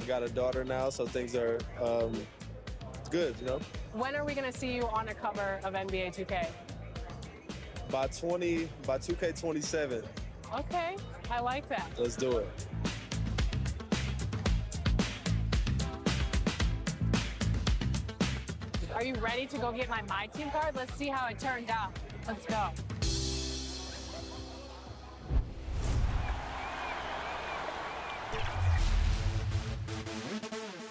Got a daughter now, so things are good, you know? When are we going to see you on a cover of NBA 2K? By 2K27. Okay, I like that. Let's do it. Are you ready to go get my team card? Let's see how it turned out. Let's go.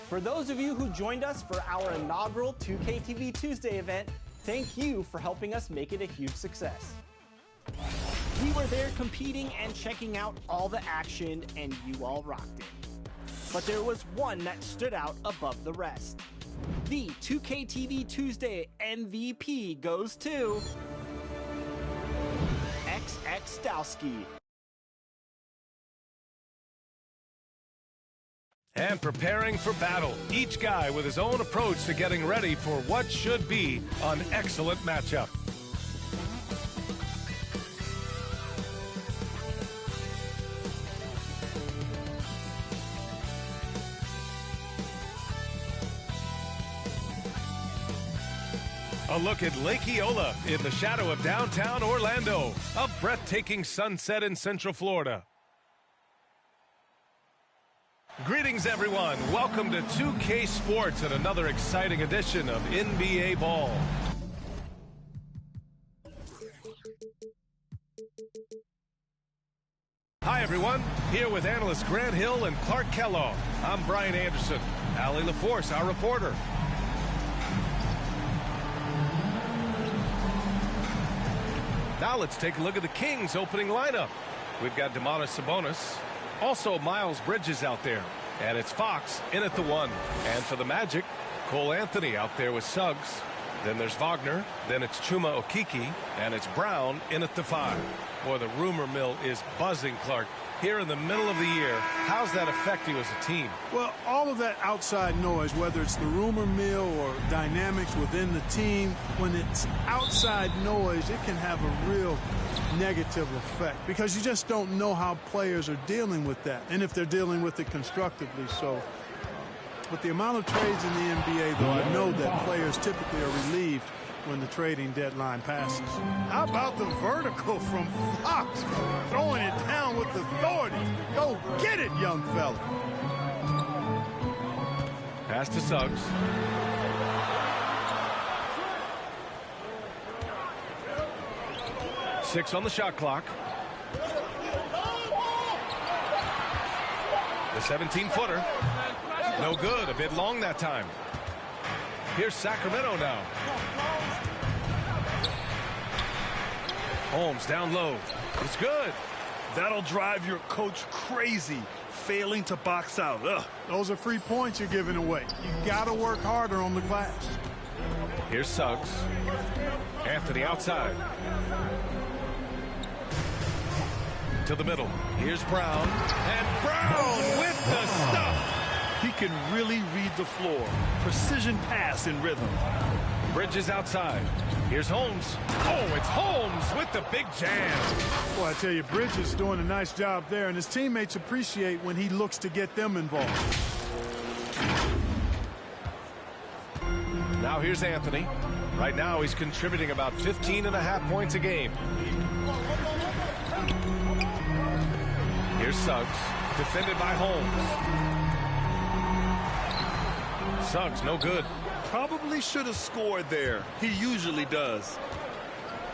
For those of you who joined us for our inaugural 2K TV Tuesday event, thank you for helping us make it a huge success. We were there competing and checking out all the action, and you all rocked it. But there was one that stood out above the rest. The 2K TV Tuesday MVP goes to XX Dowski. And preparing for battle, each guy with his own approach to getting ready for what should be an excellent matchup. A look at Lake Eola in the shadow of downtown Orlando, a breathtaking sunset in Central Florida. Greetings, everyone. Welcome to 2K Sports and another exciting edition of NBA Ball. Hi, everyone. Here with analysts Grant Hill and Clark Kellogg. I'm Brian Anderson. Allie LaForce, our reporter. Now let's take a look at the Kings' opening lineup. We've got Domantas Sabonis. Also, Miles Bridges out there. And it's Fox in at the 1. And for the Magic, Cole Anthony out there with Suggs. Then there's Wagner. Then it's Chuma Okeke. And it's Brown in at the 5. Boy, the rumor mill is buzzing, Clark. Here in the middle of the year, how's that affect you as a team? Well, all of that outside noise, whether it's the rumor mill or dynamics within the team, when it's outside noise, it can have a real negative effect because you just don't know how players are dealing with that and if they're dealing with it constructively. So with the amount of trades in the NBA, though, I know that players typically are relieved when the trading deadline passes. How about the vertical from Fox? Throwing it down with authority. Go get it, young fella. Pass to Suggs. Six on the shot clock. The 17-footer. No good. A bit long that time. Here's Sacramento now. Holmes down low. It's good. That'll drive your coach crazy, failing to box out. Ugh. Those are free points you're giving away. You got to work harder on the glass. Here's Suggs. Anthony outside. To the middle. Here's Brown. And Brown with the stuff. He can really read the floor. Precision pass in rhythm. Bridges outside. Here's Holmes. Oh, it's Holmes with the big jam. Well, I tell you, Bridges is doing a nice job there, and his teammates appreciate when he looks to get them involved. Now here's Anthony. Right now he's contributing about 15.5 points a game. Here's Suggs, defended by Holmes. Suggs, no good. Probably should have scored there. He usually does.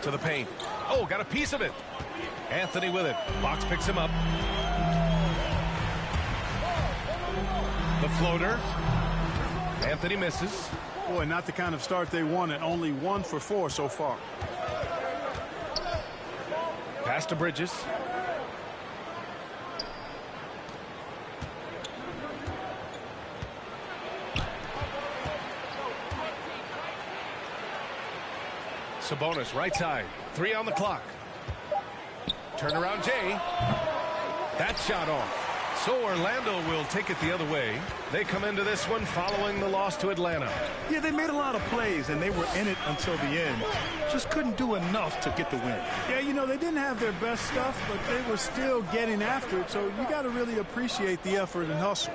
To the paint. Oh, got a piece of it. Anthony with it. Fox picks him up. The floater. Anthony misses. Boy, not the kind of start they wanted. Only 1 for 4 so far. Pass to Bridges. Sabonis, right side. 3 on the clock. Turnaround Jay. That shot off. So Orlando will take it the other way. They come into this one following the loss to Atlanta. Yeah, they made a lot of plays, and they were in it until the end. Just couldn't do enough to get the win. Yeah, you know, they didn't have their best stuff, but they were still getting after it, so you got to really appreciate the effort and hustle.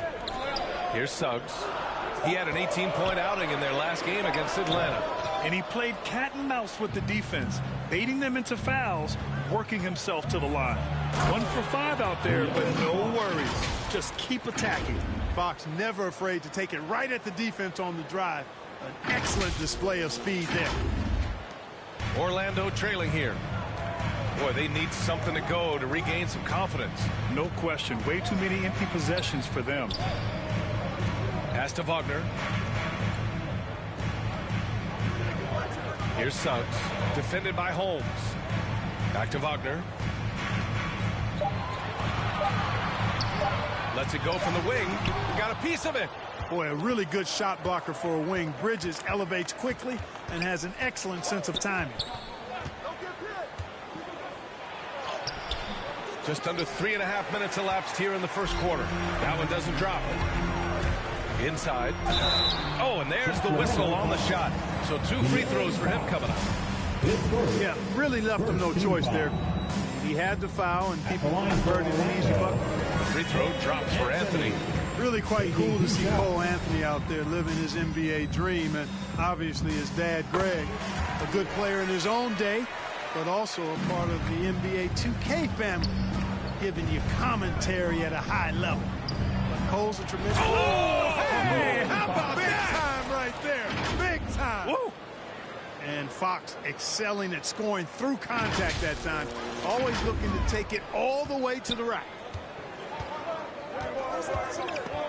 Here's Suggs. He had an 18-point outing in their last game against Atlanta. And he played cat and mouse with the defense, baiting them into fouls, working himself to the line. 1 for 5 out there, but no worries. Just keep attacking. Fox never afraid to take it right at the defense on the drive. An excellent display of speed there. Orlando trailing here. Boy, they need something to go to regain some confidence. No question. Way too many empty possessions for them. Pass to Wagner. Here's Suggs. Defended by Holmes. Back to Wagner. Lets it go from the wing. Got a piece of it. Boy, a really good shot blocker for a wing. Bridges elevates quickly and has an excellent sense of timing. Just under 3.5 minutes elapsed here in the first quarter. That one doesn't drop. Inside. Oh, and there's the whistle on the shot. So 2 free throws for him coming up. Yeah, really left him no choice there. He had to foul and keep him from converting an easy bucket. Free throw drops for Anthony. Really quite cool to see Cole Anthony out there living his NBA dream, and obviously his dad, Greg, a good player in his own day, but also a part of the NBA 2K family, giving you commentary at a high level. But Cole's a tremendous... Oh, hey, how about big that? time right there, big time. Woo. And Fox excelling at scoring through contact that time, always looking to take it all the way to the rack.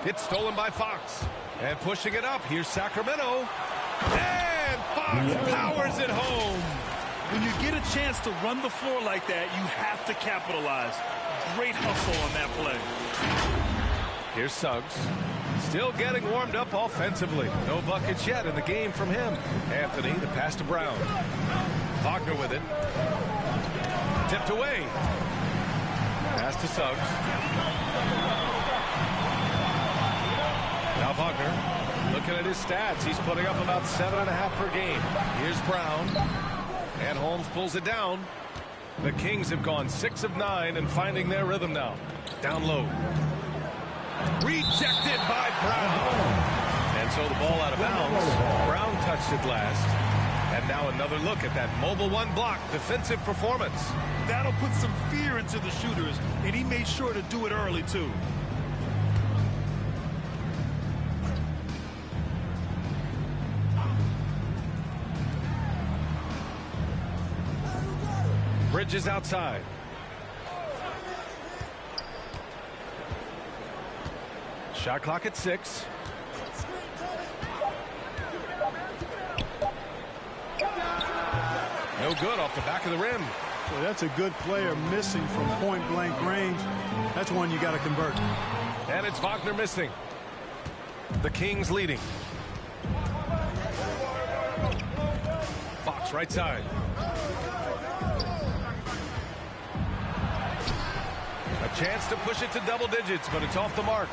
It's stolen by Fox. And pushing it up. Here's Sacramento. And Fox powers it home. When you get a chance to run the floor like that, you have to capitalize. Great hustle on that play. Here's Suggs. Still getting warmed up offensively. No buckets yet in the game from him. Anthony, the pass to Brown. Wagner with it. Tipped away. Pass to Suggs. Now Wagner, looking at his stats, he's putting up about 7.5 per game. Here's Brown. And Holmes pulls it down. The Kings have gone 6 of 9 and finding their rhythm now. Down low. Rejected by Brown. And so the ball out of bounds. Brown touched it last. And now another look at that mobile 1 block defensive performance. That'll put some fear into the shooters, and he made sure to do it early, too. Bridges outside. Shot clock at 6. No good off the back of the rim. Well, that's a good player missing from point-blank range. That's one you got to convert. And it's Wagner missing. The Kings leading. Fox right side. A chance to push it to double digits, but it's off the mark.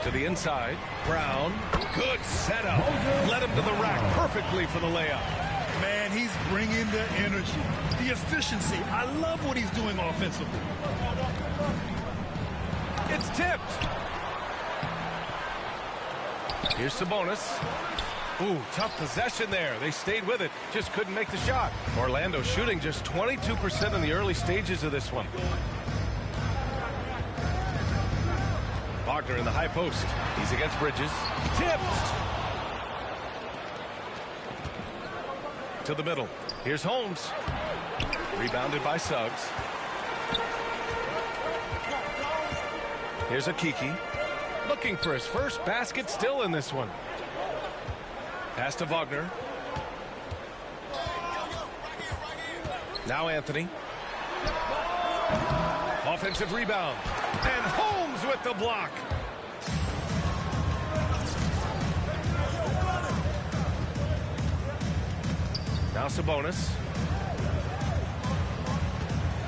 To the inside. Brown. Good setup. Led him to the rack perfectly for the layup. Man, he's bringing the energy, the efficiency. I love what he's doing offensively. It's tipped. Here's Sabonis. Ooh, tough possession there. They stayed with it. Just couldn't make the shot. Orlando shooting just 22% in the early stages of this one. Wagner in the high post. He's against Bridges. Tipped! To the middle. Here's Holmes. Rebounded by Suggs. Here's Akiki. Looking for his first basket still in this one. Pass to Wagner. Now Anthony. Offensive rebound. And Holmes with the block. Now Sabonis.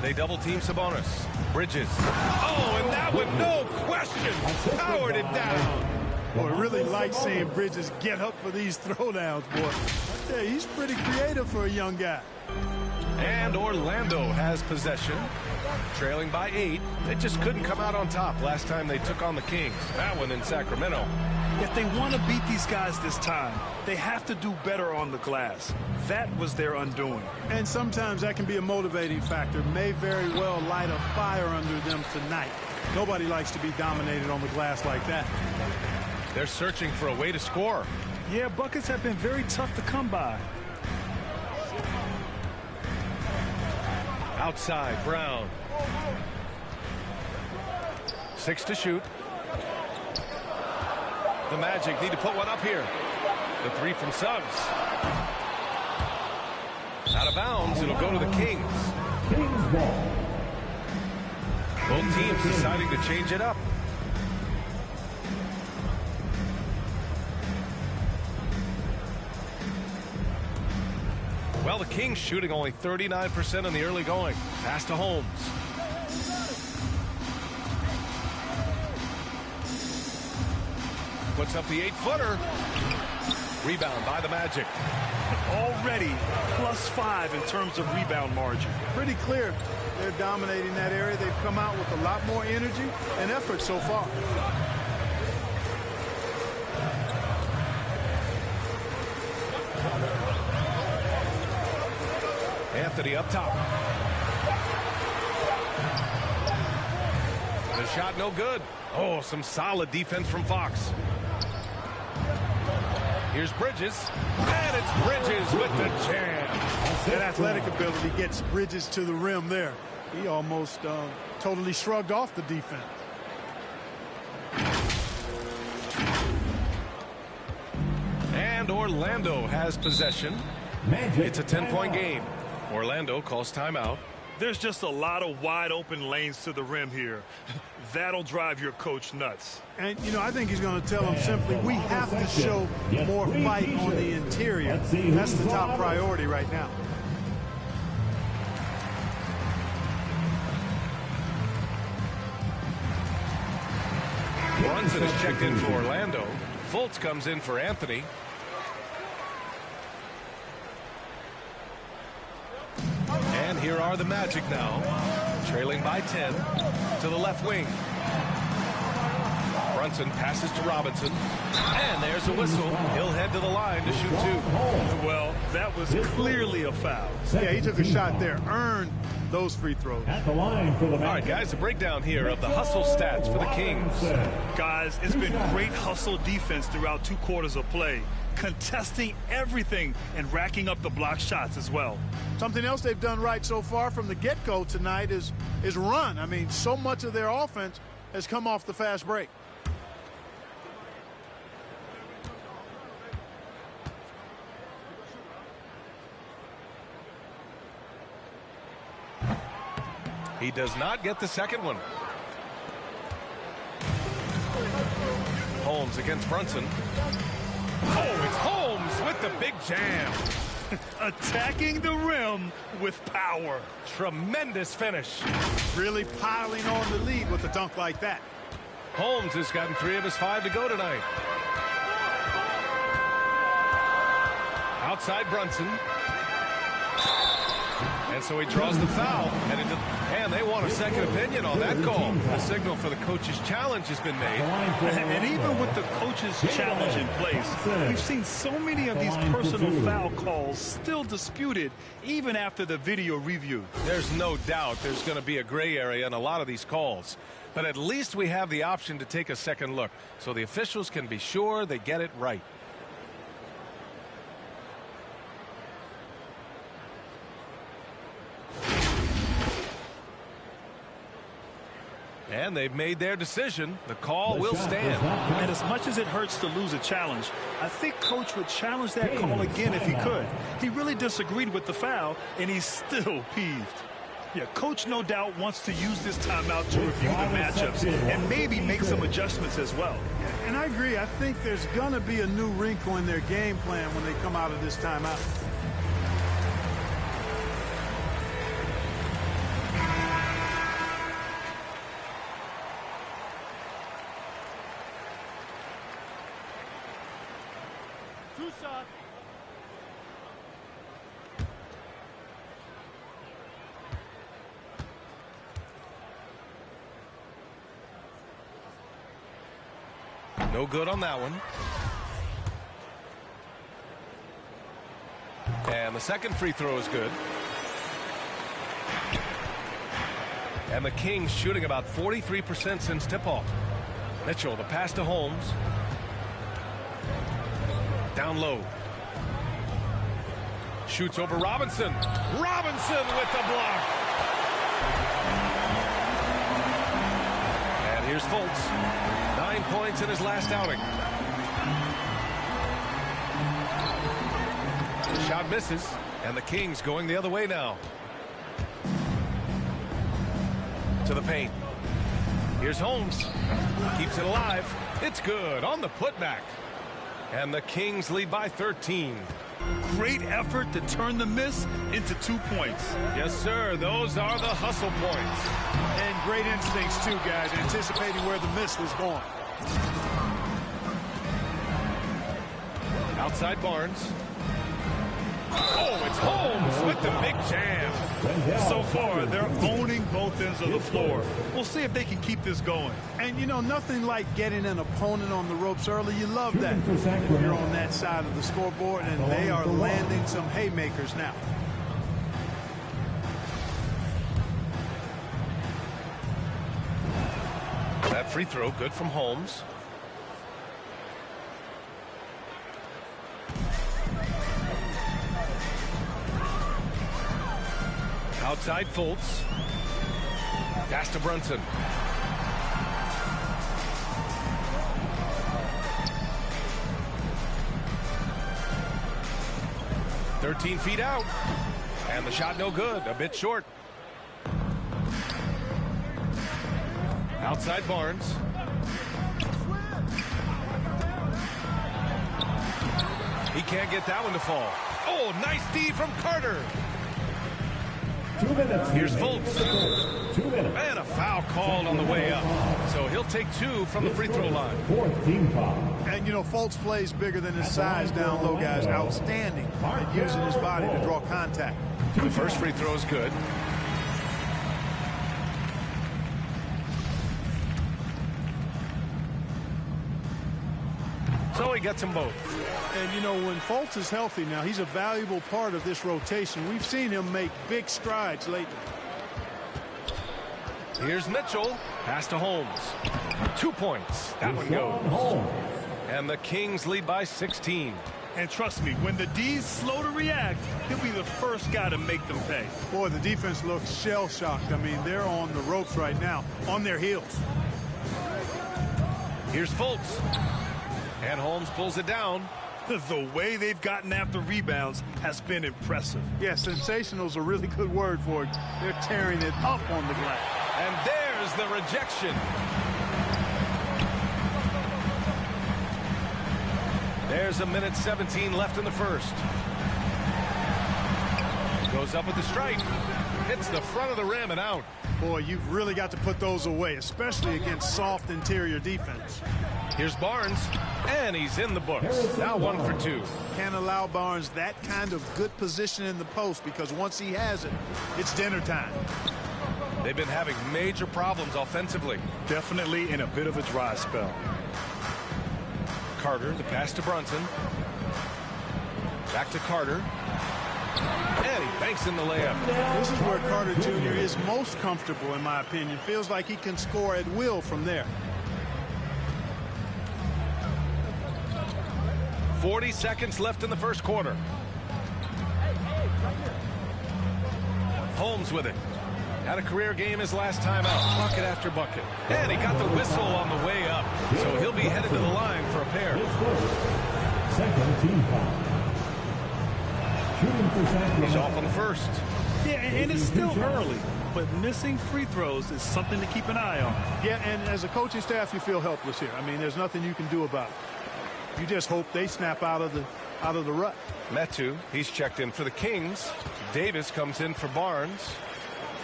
They double team Sabonis. Bridges. Oh, and that one, no question, powered it down. Boy, I really like seeing Bridges get up for these throwdowns, boy. I tell you, he's pretty creative for a young guy. And Orlando has possession. Trailing by 8. They just couldn't come out on top last time they took on the Kings. That one in Sacramento. If they want to beat these guys this time, they have to do better on the glass. That was their undoing. And sometimes that can be a motivating factor. May very well light a fire under them tonight. Nobody likes to be dominated on the glass like that. They're searching for a way to score. Yeah, buckets have been very tough to come by. Outside, Brown. 6 to shoot. The Magic need to put one up here. The 3 from Suggs. Out of bounds, it'll go to the Kings. Both teams deciding to change it up. Well, the Kings shooting only 39% in the early going. Pass to Holmes. Puts up the 8-footer. Rebound by the Magic. Already +5 in terms of rebound margin. Pretty clear they're dominating that area. They've come out with a lot more energy and effort so far. Anthony up top. The shot no good. Oh, some solid defense from Fox. Here's Bridges. And it's Bridges with the jam. That athletic ability gets Bridges to the rim there. He almost totally shrugged off the defense. And Orlando has possession. It's a 10-point game. Orlando calls timeout. There's just a lot of wide open lanes to the rim here. That'll drive your coach nuts. And, you know, I think he's going to tell them simply, we have to show more fight on the interior. That's the top priority right now. Brunson is checked in for Orlando. Fultz comes in for Anthony. And here are the Magic now, trailing by 10 to the left wing. Brunson passes to Robinson, and there's a whistle. He'll head to the line to shoot 2. Well, that was clearly a foul. Yeah, he took a shot there, earned those free throws. At the line for the All right, guys, a breakdown here of the hustle stats for the Kings. Guys, it's been great hustle defense throughout 2 quarters of play, contesting everything and racking up the block shots as well. Something else they've done right so far from the get-go tonight is run. I mean, so much of their offense has come off the fast break. He does not get the second one. Holmes against Brunson. Oh, it's Holmes with the big jam. Attacking the rim with power. Tremendous finish. Really piling on the lead with a dunk like that. Holmes has gotten 3 of his 5 to go tonight. Outside Brunson. And so he draws the foul. And they want a second opinion on that call. The signal for the coach's challenge has been made. And even with the coach's challenge in place, we've seen so many of these personal foul calls still disputed even after the video review. There's no doubt there's going to be a gray area in a lot of these calls. But at least we have the option to take a second look so the officials can be sure they get it right. And they've made their decision. The call will stand. And as much as it hurts to lose a challenge, I think Coach would challenge that call again if he could. He really disagreed with the foul, and he's still peeved. Yeah, Coach no doubt wants to use this timeout to review the matchups and maybe make some adjustments as well. And I agree. I think there's going to be a new wrinkle in their game plan when they come out of this timeout. No good on that one. And the second free throw is good. And the Kings shooting about 43% since tip-off. Mitchell, the pass to Holmes. Down low. Shoots over Robinson. Robinson with the block. And here's Fultz. 9 points in his last outing. The shot misses, and the Kings going the other way now. To the paint. Here's Holmes. Keeps it alive. It's good on the putback. And the Kings lead by 13. Great effort to turn the miss into 2 points. Yes, sir. Those are the hustle points. And great instincts, too, guys, anticipating where the miss was going. Outside Barnes. Oh, it's Holmes with the big jam. So far, they're owning both ends of the floor. We'll see if they can keep this going. And, you know, nothing like getting an opponent on the ropes early. You love that. You're on that side of the scoreboard, and they are landing some haymakers now. That free throw good from Holmes. Outside Fultz. Pass to Brunson. "13 feet out. And the shot no good. A bit short. Outside Barnes. He can't get that one to fall. Oh, nice D from Carter. 2 minutes. Here's Fultz. 2 minutes. And a foul called on the way up. So he'll take 2 from the free throw line. 4th team foul. And, you know, Fultz plays bigger than his size down low, guys. Outstanding at using his body to draw contact. The first free throw is good. So he gets them both. And, you know, when Fultz is healthy now, he's a valuable part of this rotation. We've seen him make big strides lately. Here's Mitchell. Pass to Holmes. 2 points. That one goes. And the Kings lead by 16. And trust me, when the D's slow to react, he'll be the first guy to make them pay. Boy, the defense looks shell-shocked. I mean, they're on the ropes right now, on their heels. Here's Fultz. And Holmes pulls it down. The way they've gotten after rebounds has been impressive. Yeah, sensational is a really good word for it. They're tearing it up on the glass. And there's the rejection. There's a minute 17 left in the first. Goes up with the strike. Hits the front of the rim and out. Boy, you've really got to put those away, especially against soft interior defense. Here's Barnes, and he's in the books. Now 1 for 2. Can't allow Barnes that kind of good position in the post, because once he has it, it's dinner time. They've been having major problems offensively. Definitely in a bit of a dry spell. Carter, the pass to Brunson. Back to Carter. And he banks in the layup. This is where Carter Jr. is most comfortable, in my opinion. Feels like he can score at will from there. 40 seconds left in the first quarter. Holmes with it. Had a career game his last time out. Bucket after bucket. And he got the whistle on the way up. So he'll be headed to the line for a pair. Second team foul. Shooting for Sacramento. He's off on the first. Yeah, and it's still early, but missing free throws is something to keep an eye on. Yeah, and as a coaching staff, you feel helpless here. I mean, there's nothing you can do about it. You just hope they snap out of the rut. Metu, he's checked in for the Kings. Davis comes in for Barnes.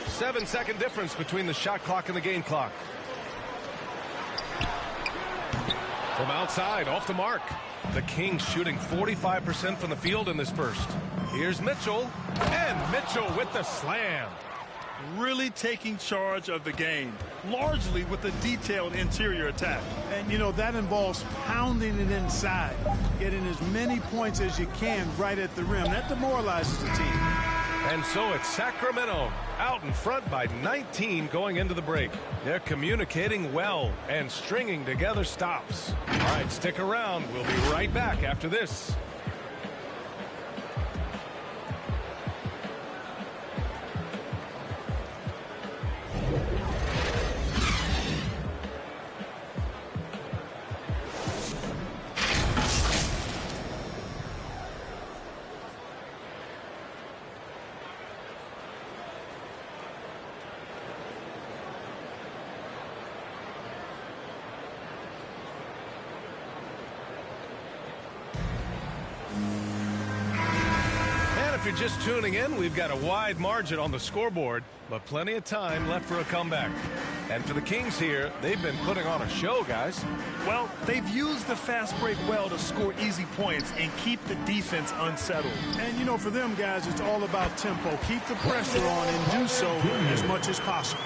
7-second difference between the shot clock and the game clock. From outside, off the mark. The Kings shooting 45% from the field in this first. Here's Mitchell, and Mitchell with the slam. Really taking charge of the game, largely with a detailed interior attack. And, you know, that involves pounding it inside, getting as many points as you can right at the rim. That demoralizes the team. And so it's Sacramento out in front by 19 going into the break. They're communicating well and stringing together stops. All right, stick around. We'll be right back after this. If you're just tuning in, we've got a wide margin on the scoreboard, but plenty of time left for a comeback. And for the Kings here, they've been putting on a show, guys. Well, they've used the fast break well to score easy points and keep the defense unsettled. And, you know, for them guys, it's all about tempo. Keep the pressure on and do so as much as possible.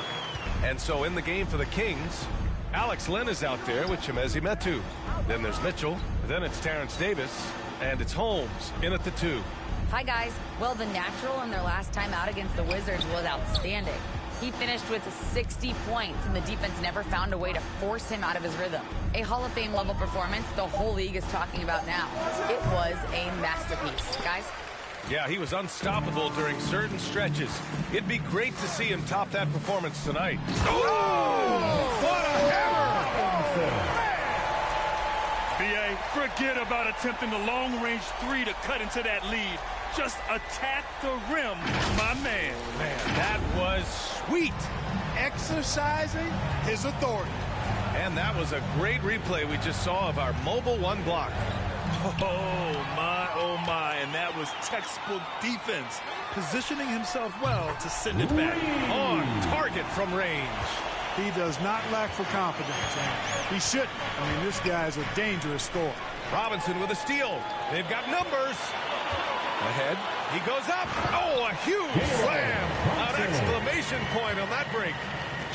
And so in the game for the Kings, Alex Len is out there with Chimezie Metu. Then there's Mitchell. Then it's Terrence Davis. And it's Holmes in at the 2. Hi, guys. Well, the natural in their last time out against the Wizards was outstanding. He finished with 60 points, and the defense never found a way to force him out of his rhythm. A Hall of Fame level performance the whole league is talking about now. It was a masterpiece. Guys? Yeah, he was unstoppable during certain stretches. It'd be great to see him top that performance tonight. Oh! What a hammer! BA, forget about attempting the long-range 3 to cut into that lead. Just attack the rim, my man. Man, that was sweet. Exercising his authority. And that was a great replay we just saw of our mobile one block. Oh my, and that was textbook defense. Positioning himself well to send it back. On target from range. He does not lack for confidence, and he shouldn't. I mean, this guy is a dangerous scorer. Robinson with a steal. They've got numbers. Ahead. He goes up. Oh, a huge slam. An exclamation point on that break.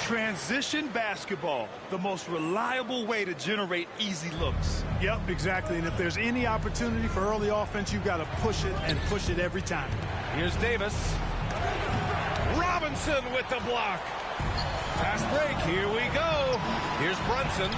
Transition basketball, the most reliable way to generate easy looks. Yep, exactly. And if there's any opportunity for early offense, you've got to push it and push it every time. Here's Davis. Robinson with the block. Fast break. Here we go. Here's Brunson.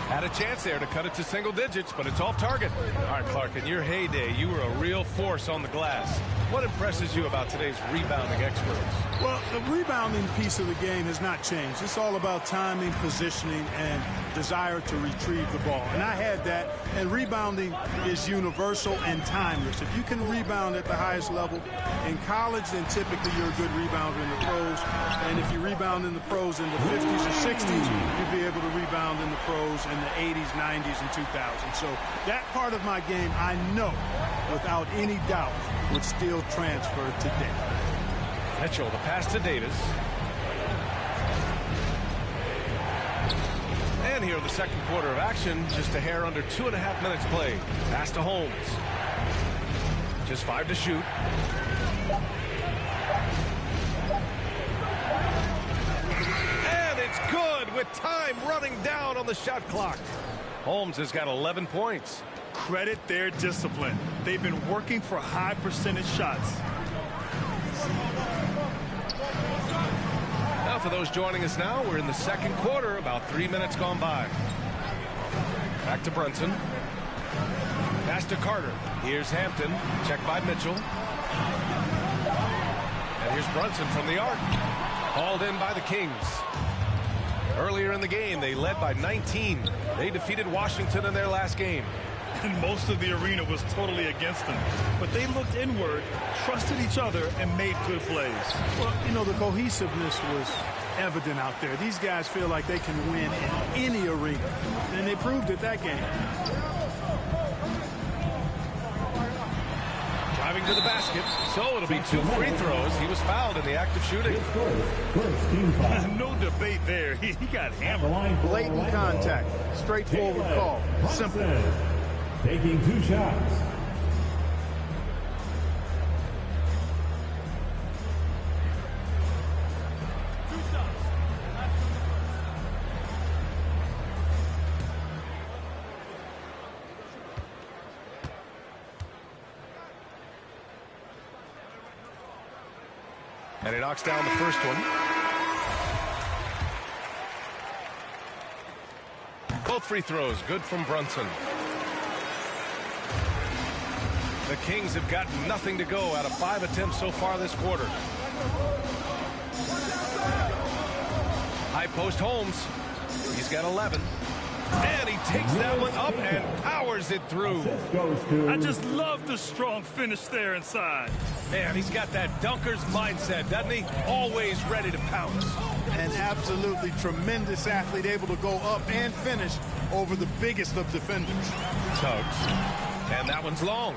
Had a chance there to cut it to single digits, but it's off target. All right, Clark, in your heyday, you were a real force on the glass. What impresses you about today's rebounding experts? Well, the rebounding piece of the game has not changed. It's all about timing, positioning, and desire to retrieve the ball. And I had that, and rebounding is universal and timeless. If you can rebound at the highest level in college, then typically you're a good rebounder in the pros. And if you rebound in the pros in the 50s or 60s, you'll be able to rebound in the pros in the 80s, 90s, and 2000s. So that part of my game, I know, without any doubt, would still transfer today. Mitchell, the pass to Davis. And here in the second quarter of action, just a hair under 2.5 minutes played. Pass to Holmes. Just 5 to shoot. And it's good with time running down on the shot clock. Holmes has got 11 points. Credit their discipline. They've been working for high percentage shots. Now for those joining us now, we're in the second quarter, about 3 minutes gone by. Back to Brunson. Pass to Carter. Here's Hampton. Checked by Mitchell. And here's Brunson from the arc. Hauled in by the Kings. Earlier in the game, they led by 19. They defeated Washington in their last game. And most of the arena was totally against them. But they looked inward, trusted each other, and made good plays. Well, you know, the cohesiveness was evident out there. These guys feel like they can win in any arena. And they proved it that game. Driving to the basket. So it'll be 2 free throws. He was fouled in the act of shooting. No debate there. He got hammered. Blatant contact. Straightforward call. Simple. Taking 2 shots. And he knocks down the first one. Both free throws good from Brunson. The Kings have got nothing to go out of 5 attempts so far this quarter. High post Holmes. He's got 11. And he takes that one up and powers it through. I just love the strong finish there inside. Man, he's got that dunker's mindset, doesn't he? Always ready to pounce. An absolutely tremendous athlete, able to go up and finish over the biggest of defenders. Tugs. And that one's long.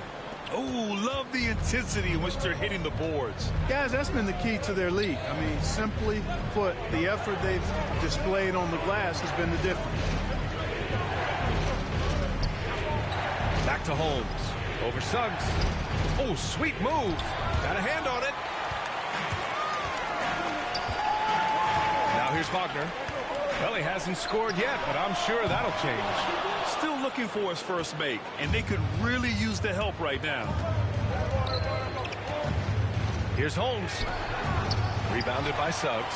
Oh, love the intensity in which they're hitting the boards. Guys, that's been the key to their league. I mean, simply put, the effort they've displayed on the glass has been the difference. Back to Holmes. Over Suggs. Oh, sweet move. Got a hand on it. Now here's Wagner. Well, he hasn't scored yet, but I'm sure that'll change. Still looking for his first make, and they could really use the help right now. Here's Holmes. Rebounded by Suggs.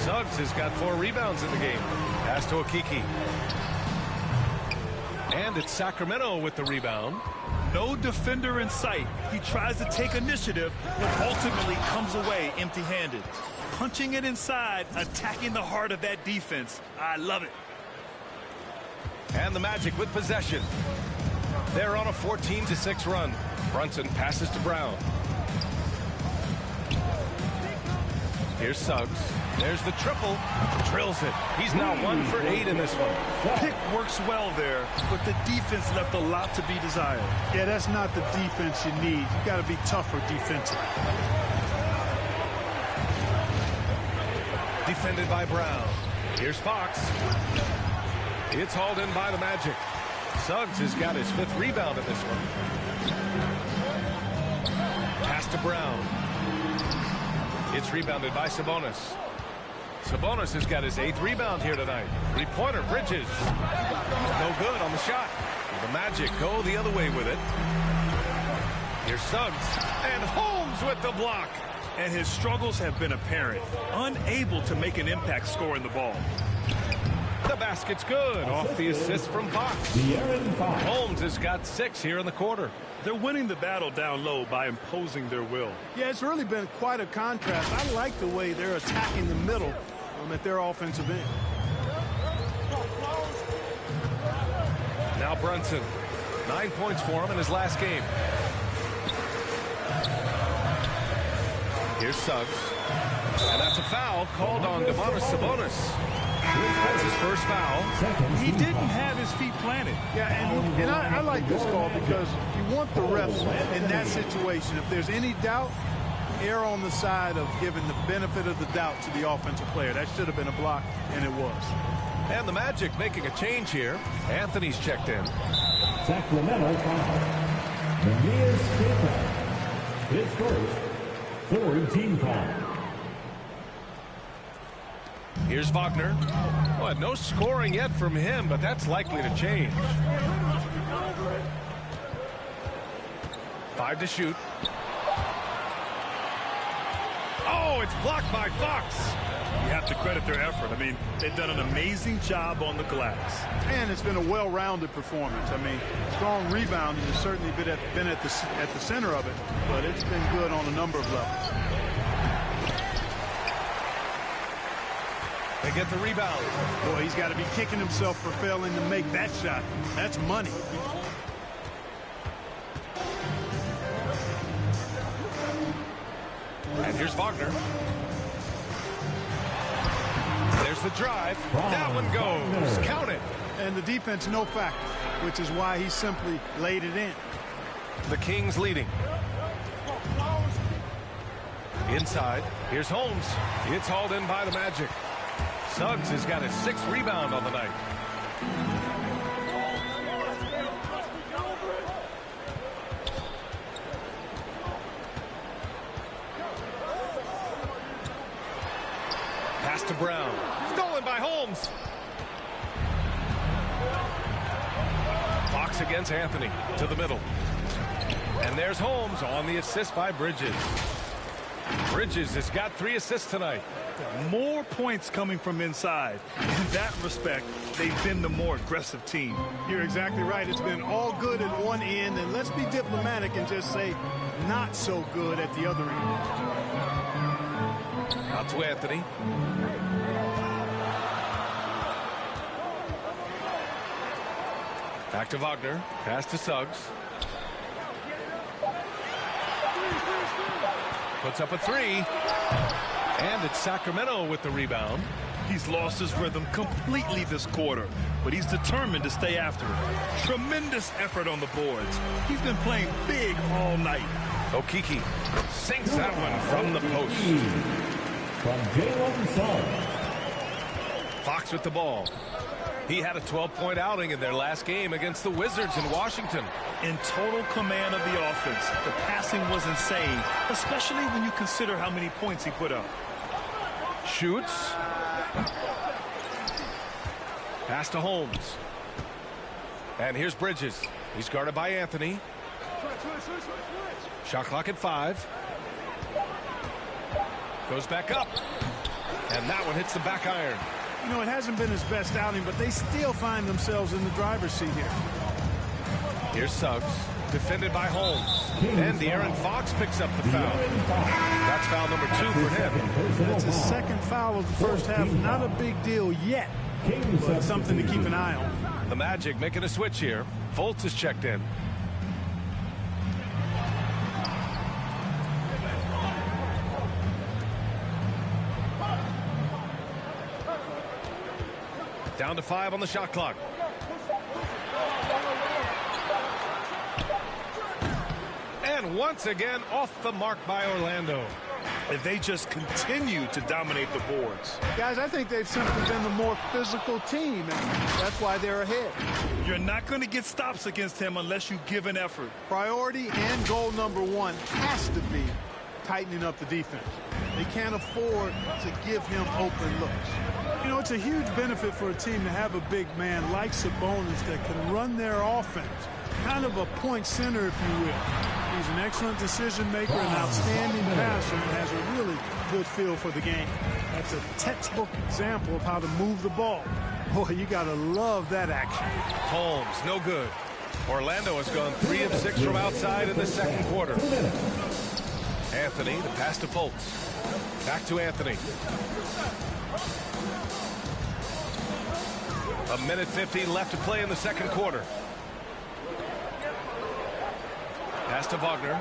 Suggs has got 4 rebounds in the game. Pass to Okiki. And it's Sacramento with the rebound. No defender in sight. He tries to take initiative, but ultimately comes away empty-handed. Punching it inside, attacking the heart of that defense. I love it. And the Magic with possession. They're on a 14-6 run. Brunson passes to Brown. Here's Suggs. There's the triple. Drills it. He's now 1 for 8 in this one. Pick works well there, but the defense left a lot to be desired. Yeah, that's not the defense you need. You got to be tougher defensively. Defended by Brown. Here's Fox. It's hauled in by the Magic. Suggs has got his 5th rebound in this one. Pass to Brown. It's rebounded by Sabonis. Sabonis has got his 8th rebound here tonight. 3-pointer, Bridges. No good on the shot. The Magic go the other way with it. Here's Suggs. And Holmes with the block. And his struggles have been apparent. Unable to make an impact scoring the ball. The basket's good off the assist from Fox. Holmes has got 6 here in the quarter. They're winning the battle down low by imposing their will. Yeah, it's really been quite a contrast. I like the way they're attacking the middle at their offensive end. Now Brunson. 9 points for him in his last game. Here's Suggs. And that's a foul called on Domantas Sabonis. That's his first foul. He didn't have his feet planted. Yeah, and I like this call because you want the refs in that situation. If there's any doubt, err on the side of giving the benefit of the doubt to the offensive player. That should have been a block, and it was. And the Magic making a change here. Anthony's checked in. Sacramento foul. Matthias Keita. His first, third team foul. Here's Wagner. Well, no scoring yet from him, but that's likely to change. 5 to shoot. Oh, it's blocked by Fox. You have to credit their effort. I mean, they've done an amazing job on the glass. And it's been a well-rounded performance. I mean, strong rebounding has certainly been at the center of it, but it's been good on a number of levels. They get the rebound. Boy, he's got to be kicking himself for failing to make that shot. That's money. And here's Wagner. There's the drive. That one goes. Count it. And the defense no factor, which is why he simply laid it in. The Kings leading. Inside. Here's Holmes. It's hauled in by the Magic. Suggs has got his 6th rebound on the night. Pass to Brown. Stolen by Holmes. Fox against Anthony to the middle. And there's Holmes on the assist by Bridges. Bridges has got 3 assists tonight. More points coming from inside. In that respect, they've been the more aggressive team. You're exactly right. It's been all good at one end, and let's be diplomatic and just say not so good at the other end. Out to Anthony. Back to Wagner. Pass to Suggs. Puts up a 3. And it's Sacramento with the rebound. He's lost his rhythm completely this quarter, but he's determined to stay after it. Tremendous effort on the boards. He's been playing big all night. Okiki sinks that one from the post. From Jalen Suggs. Fox with the ball. He had a 12-point outing in their last game against the Wizards in Washington. In total command of the offense. The passing was insane, especially when you consider how many points he put up. Shoots. Pass to Holmes. And here's Bridges. He's guarded by Anthony. Shot clock at 5. Goes back up. And that one hits the back iron. You know, it hasn't been his best outing, but they still find themselves in the driver's seat here. Here's Suggs. Defended by Holmes. And De'Aaron Fox picks up the foul. That's foul number 2 for him. That's his 2nd foul of the first half. Not a big deal yet, but something to keep an eye on. The Magic making a switch here. Fultz is checked in. Down to 5 on the shot clock. And once again off the mark by Orlando. If they just continue to dominate the boards. Guys, I think they've simply been the more physical team, and that's why they're ahead. You're not going to get stops against him unless you give an effort. Priority and goal number 1 has to be tightening up the defense. They can't afford to give him open looks. You know, it's a huge benefit for a team to have a big man like Sabonis that can run their offense. Kind of a point center, if you will. He's an excellent decision maker, an outstanding passer, and has a really good feel for the game. That's a textbook example of how to move the ball. Boy, you got to love that action. Holmes, no good. Orlando has gone 3 of 6 from outside in the 2nd quarter. Anthony, the pass to Fultz. Back to Anthony. A minute 15 left to play in the 2nd quarter. Pass to Wagner.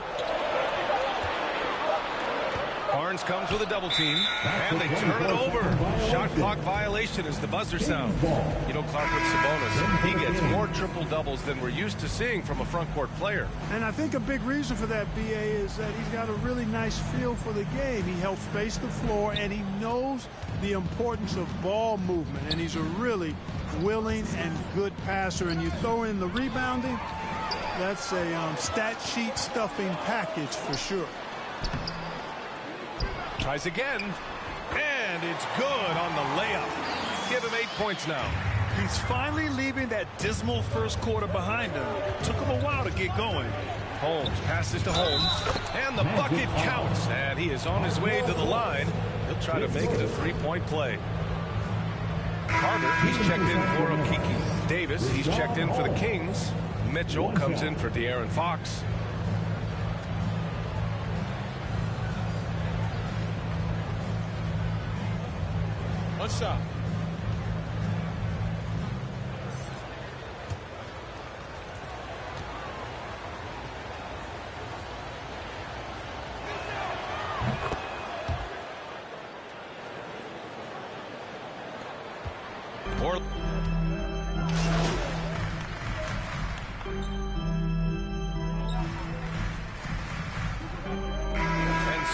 Barnes comes with a double team, and they turn it over. Shot clock violation as the buzzer sounds. You know, Clark, with Sabonis, he gets more triple doubles than we're used to seeing from a front court player. And I think a big reason for that, BA, is that he's got a really nice feel for the game. He helps space the floor, and he knows the importance of ball movement, and he's a really willing and good passer. And you throw in the rebounding, that's a stat sheet stuffing package for sure. Tries again, and it's good on the layup. Give him 8 points now. He's finally leaving that dismal first quarter behind him. Took him a while to get going. Holmes passes to Holmes, and the bucket counts, and he is on his way to the line. He'll try to make it a three-point play. Carter, he's checked in for Okiki. Davis, he's checked in for the Kings. Mitchell comes in for De'Aaron Fox. One shot.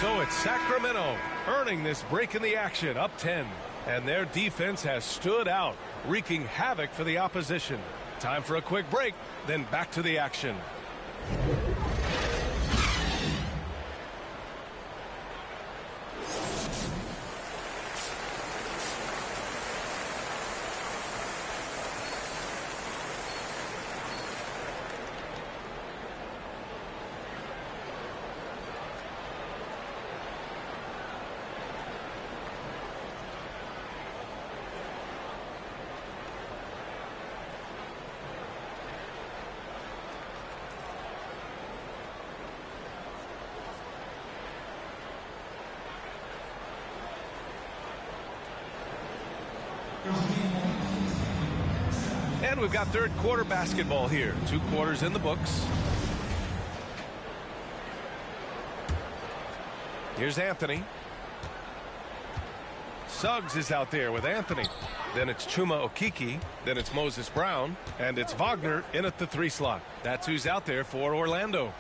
So it's Sacramento earning this break in the action, up 10. And their defense has stood out, wreaking havoc for the opposition. Time for a quick break, then back to the action. And we've got third quarter basketball here. 2 quarters in the books. Here's Anthony. Suggs is out there with Anthony. Then it's Chuma Okiki. Then it's Moses Brown. And it's Wagner in at the 3 slot. That's who's out there for Orlando.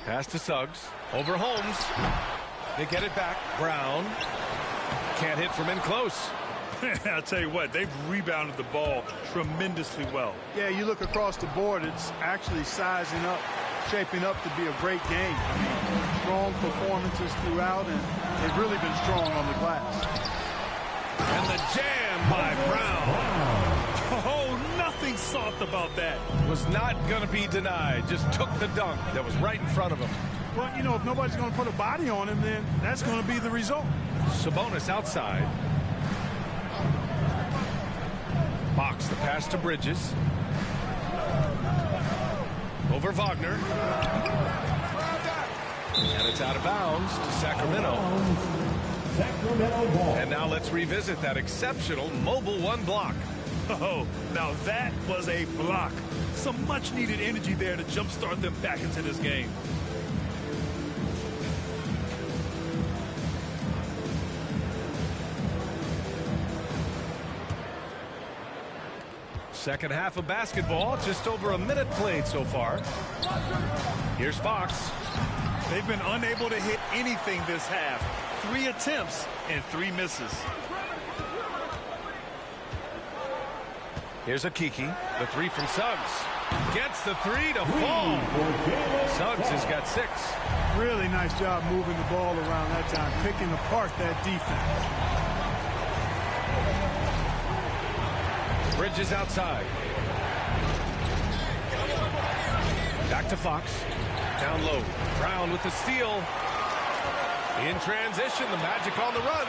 Pass to Suggs. Over Holmes. They get it back. Brown. Can't hit from in close. I'll tell you what, they've rebounded the ball tremendously well. Yeah, you look across the board, it's actually sizing up, shaping up to be a great game. I mean, strong performances throughout, and they've really been strong on the glass. And the jam by Brown. Oh, nothing soft about that. Was not going to be denied. Just took the dunk that was right in front of him. Well, you know, if nobody's going to put a body on him, then that's going to be the result. Sabonis outside. Fox, the pass to Bridges. Over Wagner. And it's out of bounds to Sacramento. And now let's revisit that exceptional mobile 1 block. Oh, now that was a block. Some much needed energy there to jumpstart them back into this game. Second half of basketball, just over a minute played so far. Here's Fox. They've been unable to hit anything this half. 3 attempts and 3 misses. Here's Okiki. The 3 from Suggs. Gets the 3 to fall. Suggs has got 6. Really nice job moving the ball around that time, picking apart that defense. Bridges outside. Back to Fox. Down low. Brown with the steal. In transition, the Magic on the run.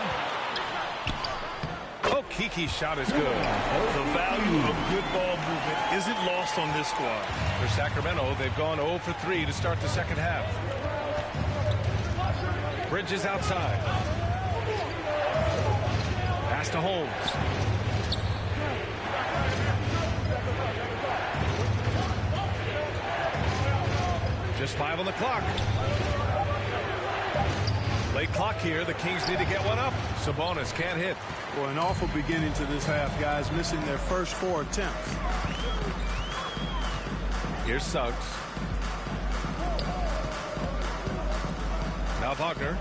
Oh, Kiki's shot is good. The value of good ball movement isn't lost on this squad. For Sacramento, they've gone 0 for 3 to start the second half. Bridges outside. Pass to Holmes. Just Just 5 on the clock. Late clock here. The Kings need to get one up. Sabonis can't hit. Well, an awful beginning to this half, guys, missing their first 4 attempts. Here's Suggs. Now Wagner.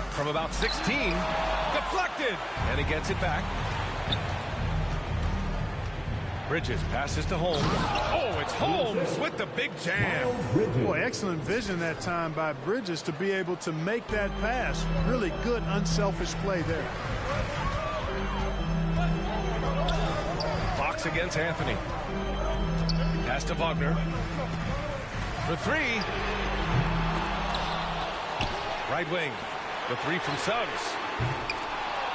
From about 16. Deflected. And he gets it back. Bridges passes to Holmes. Oh, it's Holmes with the big jam. Boy, excellent vision that time by Bridges to be able to make that pass. Really good, unselfish play there. Fox against Anthony. Pass to Wagner. For 3. Right wing. The 3 from Suggs.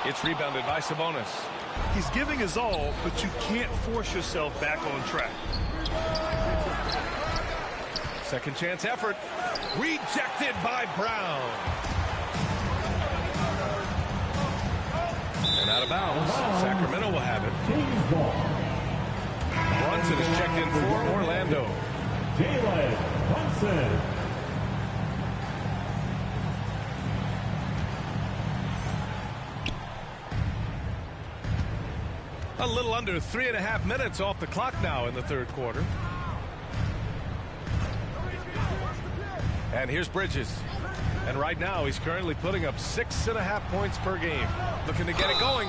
It's rebounded by Sabonis. He's giving his all, but you can't force yourself back on track. Second chance effort. Rejected by Brown. And out of bounds. Sacramento will have it. Brunson is checked in for Orlando. Jalen Brunson. A little under 3.5 minutes off the clock now in the third quarter. And here's Bridges. And right now he's currently putting up 6.5 points per game. Looking to get it going.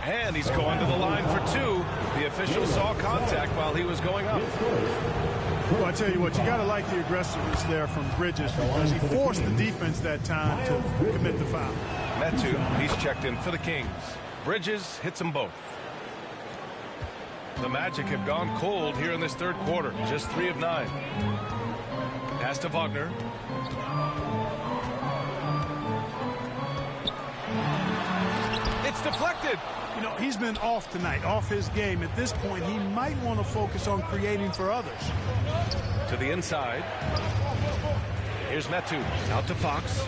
And he's going to the line for 2. The official saw contact while he was going up. Well, I tell you what, you got to like the aggressiveness there from Bridges because he forced the defense that time to commit the foul. Metu, he's checked in for the Kings. Bridges hits them both. The Magic have gone cold here in this third quarter. Just 3 of 9. Pass to Wagner. It's deflected. You know, he's been off tonight, off his game. At this point, he might want to focus on creating for others. To the inside. Here's Metu. Out to Fox.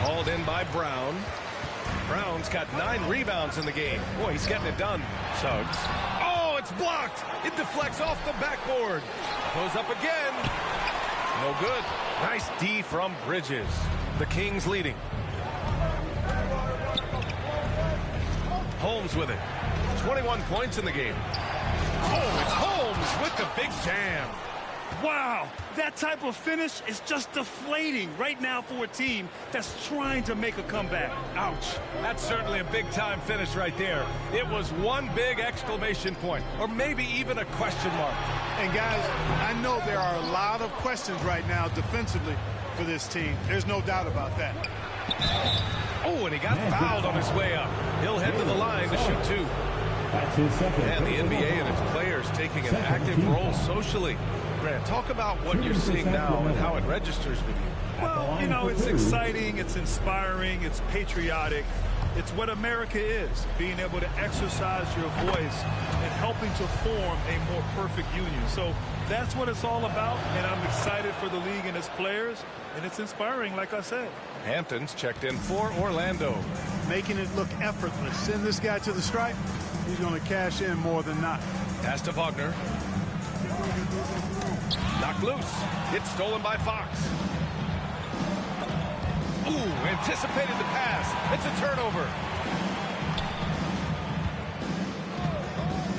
Hauled in by Brown. Brown's got 9 rebounds in the game. Boy, he's getting it done. Suggs. Oh, it's blocked. It deflects off the backboard. Goes up again. No good. Nice D from Bridges. The Kings leading. Holmes with it. 21 points in the game. Oh, it's Holmes with the big jam. Wow, that type of finish is just deflating right now for a team that's trying to make a comeback. Ouch. That's certainly a big-time finish right there. It was one big exclamation point, or maybe even a question mark. And, guys, I know there are a lot of questions right now defensively for this team. There's no doubt about that. Oh, and he got fouled on his way up. He'll head to the line to shoot 2. That's his second. And the NBA and its players taking an active role socially. Grant, talk about what you're seeing now and how it registers with you. Well, you know, it's exciting, it's inspiring, it's patriotic. It's what America is, being able to exercise your voice and helping to form a more perfect union. So that's what it's all about, and I'm excited for the league and its players, and it's inspiring, like I said. Hampton's checked in for Orlando. Making it look effortless. Send this guy to the stripe. He's going to cash in more than not. Pass to Wagner. Knocked loose. It's stolen by Fox. Ooh, anticipated the pass. It's a turnover.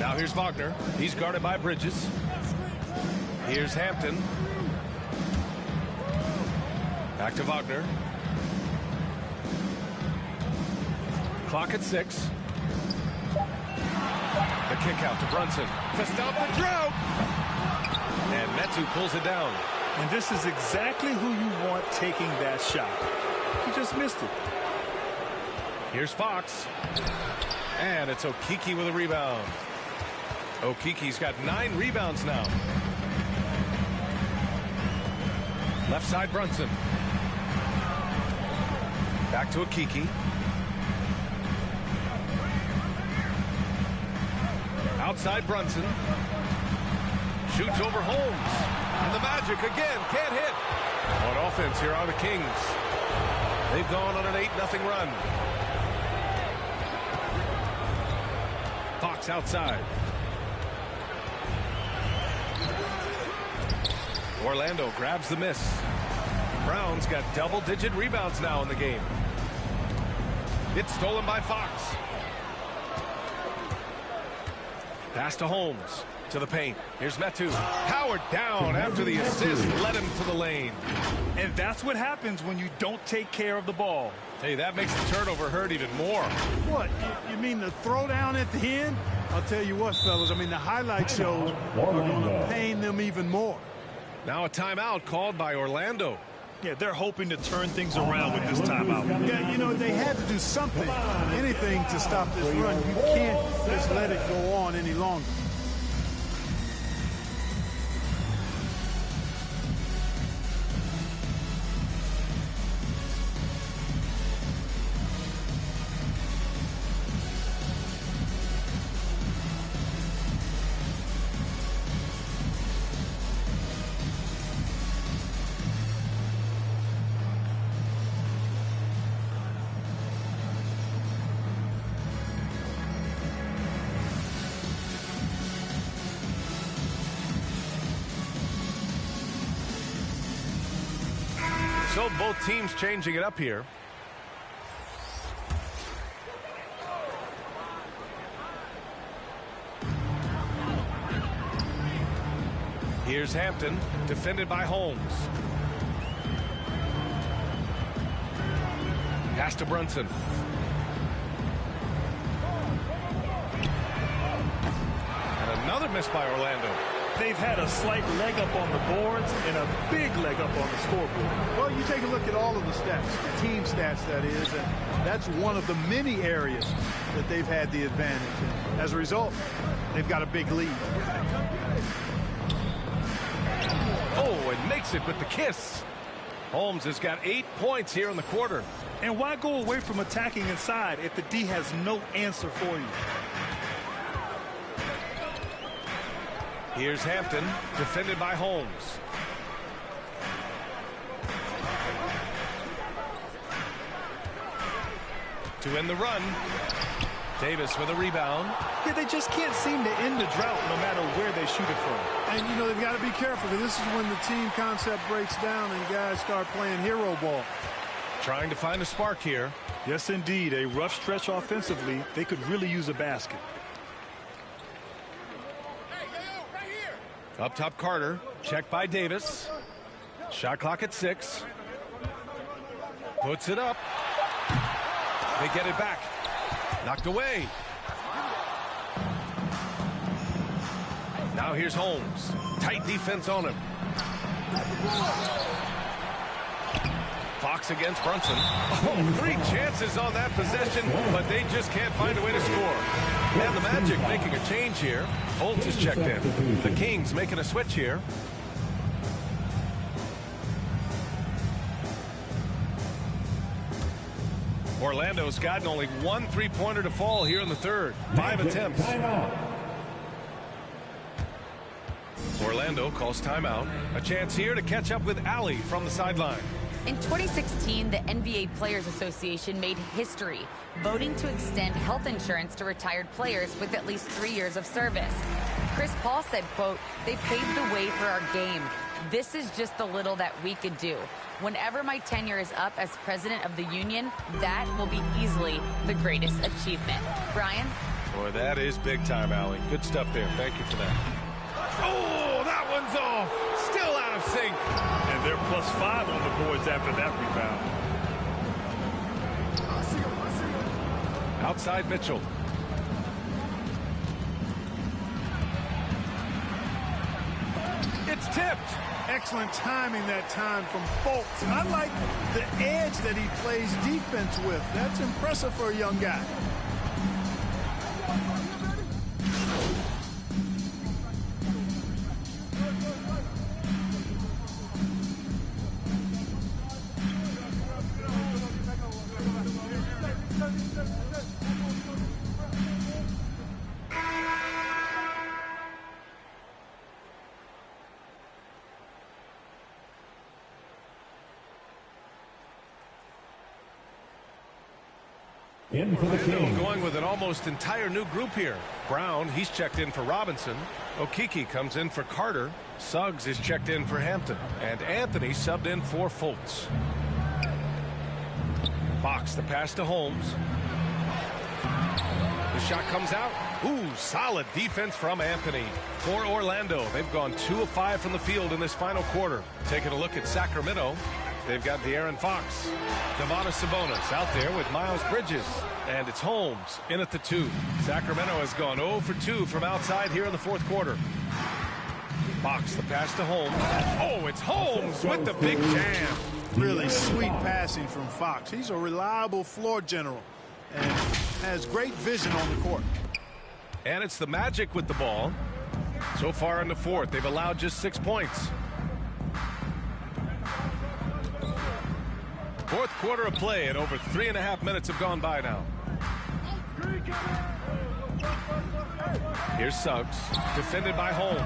Now here's Wagner. He's guarded by Bridges. Here's Hampton. Back to Wagner. Clock at 6. The kick out to Brunson. To stop the drought. And Metu pulls it down. And this is exactly who you want taking that shot. He just missed it. Here's Fox. And it's Okeke with a rebound. Okeke's got 9 rebounds now. Left side Brunson. Back to Okeke. Outside Brunson. Shoots over Holmes. And the Magic again can't hit. On offense, here are the Kings. They've gone on an 8-0 run. Fox outside. Orlando grabs the miss. Brown's got double-digit rebounds now in the game. It's stolen by Fox. Pass to Holmes. To the paint. Here's Metu. Powered down after the assist. Led him to the lane. And that's what happens when you don't take care of the ball. Hey, that makes the turnover hurt even more. What? You mean the throwdown at the end? I'll tell you what, fellas. I mean, the highlight shows are going to pain them even more. Now a timeout called by Orlando. Yeah, they're hoping to turn things around with this timeout. Yeah, you know, they had to do something, anything to stop this run. You can't just let it go on any longer. So both teams changing it up here. Here's Hampton, defended by Holmes. Pass to Brunson. And another miss by Orlando. They've had a slight leg up on the boards and a big leg up on the scoreboard. Well, you take a look at all of the stats, the team stats, that is, and that's one of the many areas that they've had the advantage. And as a result, they've got a big lead. Oh, and makes it with the kiss. Holmes has got 8 points here in the quarter. And why go away from attacking inside if the D has no answer for you? Here's Hampton, defended by Holmes. To end the run. Davis with a rebound. Yeah, they just can't seem to end the drought no matter where they shoot it from. And, you know, they've got to be careful, because this is when the team concept breaks down and guys start playing hero ball. Trying to find a spark here. Yes, indeed. A rough stretch offensively. They could really use a basket. Up top, Carter. Checked by Davis. Shot clock at 6. Puts it up. They get it back. Knocked away. Now here's Holmes. Tight defense on him. Fox against Brunson. Oh, 3 chances on that possession, but they just can't find a way to score. And the Magic making a change here. Fultz is checked in. The Kings making a switch here. Orlando's gotten only 1 3-pointer to fall here in the third. 5 attempts. Orlando calls timeout. A chance here to catch up with Allie from the sideline. In 2016, the NBA Players Association made history, voting to extend health insurance to retired players with at least 3 years of service. Chris Paul said, quote, "They paved the way for our game. This is just the little that we could do. Whenever my tenure is up as president of the union, that will be easily the greatest achievement." Brian? Boy, that is big time, Allie. Good stuff there. Thank you for that. Oh, that one's off. Still out of sync. And they're +5 on the boards after that rebound. Outside Mitchell. It's tipped. Excellent timing that time from Fultz. And I like the edge that he plays defense with. That's impressive for a young guy. In for the Kings. Going with an almost entire new group here. Brown, he's checked in for Robinson. Okeke comes in for Carter. Suggs is checked in for Hampton. And Anthony subbed in for Fultz. Fox, the pass to Holmes. The shot comes out. Ooh, solid defense from Anthony. For Orlando, they've gone 2 of 5 from the field in this final quarter. Taking a look at Sacramento, they've got De'Aaron Fox. Domantas Sabonis out there with Miles Bridges. And it's Holmes in at the 2. Sacramento has gone 0 for 2 from outside here in the fourth quarter. Fox, the pass to Holmes. Oh, it's Holmes with the big jam. Really sweet passing from Fox. He's a reliable floor general and has great vision on the court. And it's the Magic with the ball. So far in the fourth, they've allowed just 6 points. Fourth quarter of play, and over 3.5 minutes have gone by now. Here's Suggs, defended by Holmes.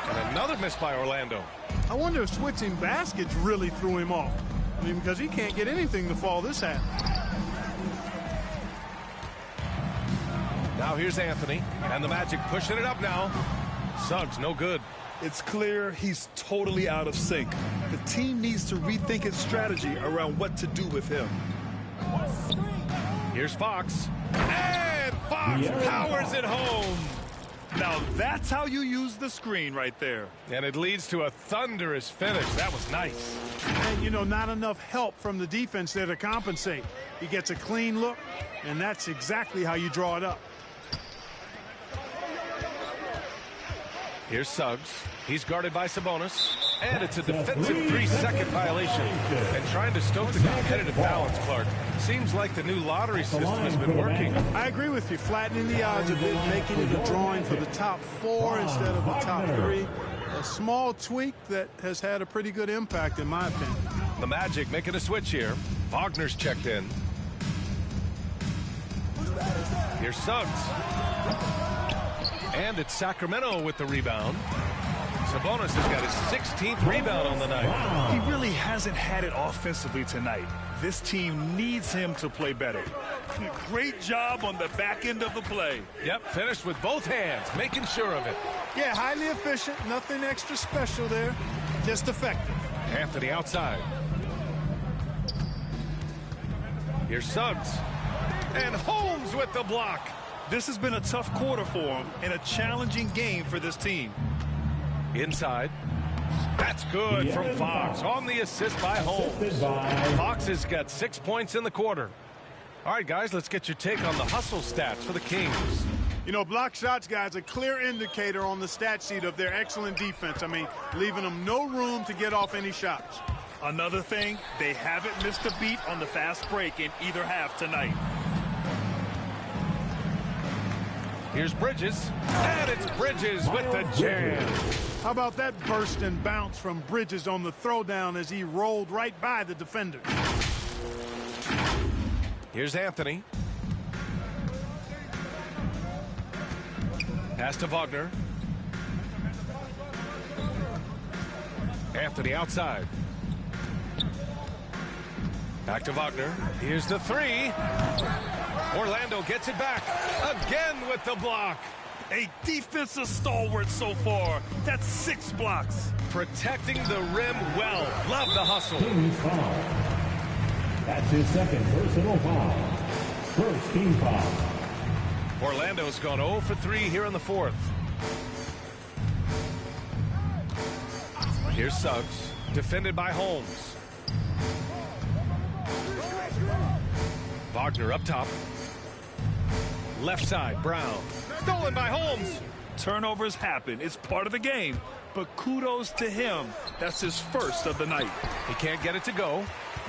And another miss by Orlando. I wonder if switching baskets really threw him off. I mean, because he can't get anything to fall this half. Now here's Anthony, and the Magic pushing it up now. Suggs, no good. It's clear he's totally out of sync. The team needs to rethink its strategy around what to do with him. Here's Fox. And Fox powers it home. Now that's how you use the screen right there. And it leads to a thunderous finish. That was nice. And, you know, not enough help from the defense there to compensate. He gets a clean look, and that's exactly how you draw it up. Here's Suggs. He's guarded by Sabonis. And it's a defensive 3-second violation. And trying to stoke the competitive balance, Clark. Seems like the new lottery system has been working. I agree with you. Flattening the odds a bit, making it a drawing for the top 4 instead of the top 3. A small tweak that has had a pretty good impact, in my opinion. The Magic making a switch here. Wagner's checked in. Here's Suggs. And it's Sacramento with the rebound. Sabonis has got his 16th rebound on the night. He really hasn't had it offensively tonight. This team needs him to play better. Great job on the back end of the play. Yep, finished with both hands, making sure of it. Yeah, highly efficient. Nothing extra special there. Just effective. Anthony outside. Here's Suggs. And Holmes with the block. This has been a tough quarter for him and a challenging game for this team. Inside. That's good from Fox on the assist by Holmes. Fox has got 6 points in the quarter. All right, guys, let's get your take on the hustle stats for the Kings. You know, block shots, guys, a clear indicator on the stat sheet of their excellent defense. I mean, leaving them no room to get off any shots. Another thing, they haven't missed a beat on the fast break in either half tonight. Here's Bridges, and it's Bridges with the jam. How about that burst and bounce from Bridges on the throwdown as he rolled right by the defender? Here's Anthony. Pass to Wagner. Anthony outside. Back to Wagner. Here's the 3. Orlando gets it back. Again with the block. A defensive stalwart so far. That's 6 blocks. Protecting the rim well. Love the hustle. That's his second personal foul. First team foul. Orlando's gone 0 for 3 here in the fourth. Here's Suggs, defended by Holmes. Wagner up top. Left side, Brown. Stolen by Holmes. Turnovers happen. It's part of the game. But kudos to him. That's his first of the night. He can't get it to go.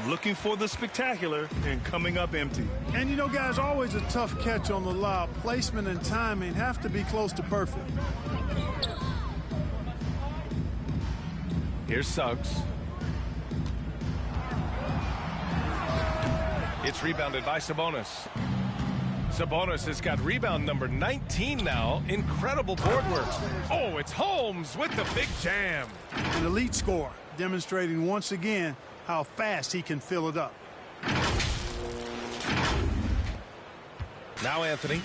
Looking for the spectacular and coming up empty. And, you know, guys, always a tough catch on the lob. Placement and timing have to be close to perfect. Here's Suggs. It's rebounded by Sabonis. Sabonis has got rebound number 19 now. Incredible board work. Oh, it's Holmes with the big jam. An elite scorer, demonstrating once again how fast he can fill it up. Now Anthony.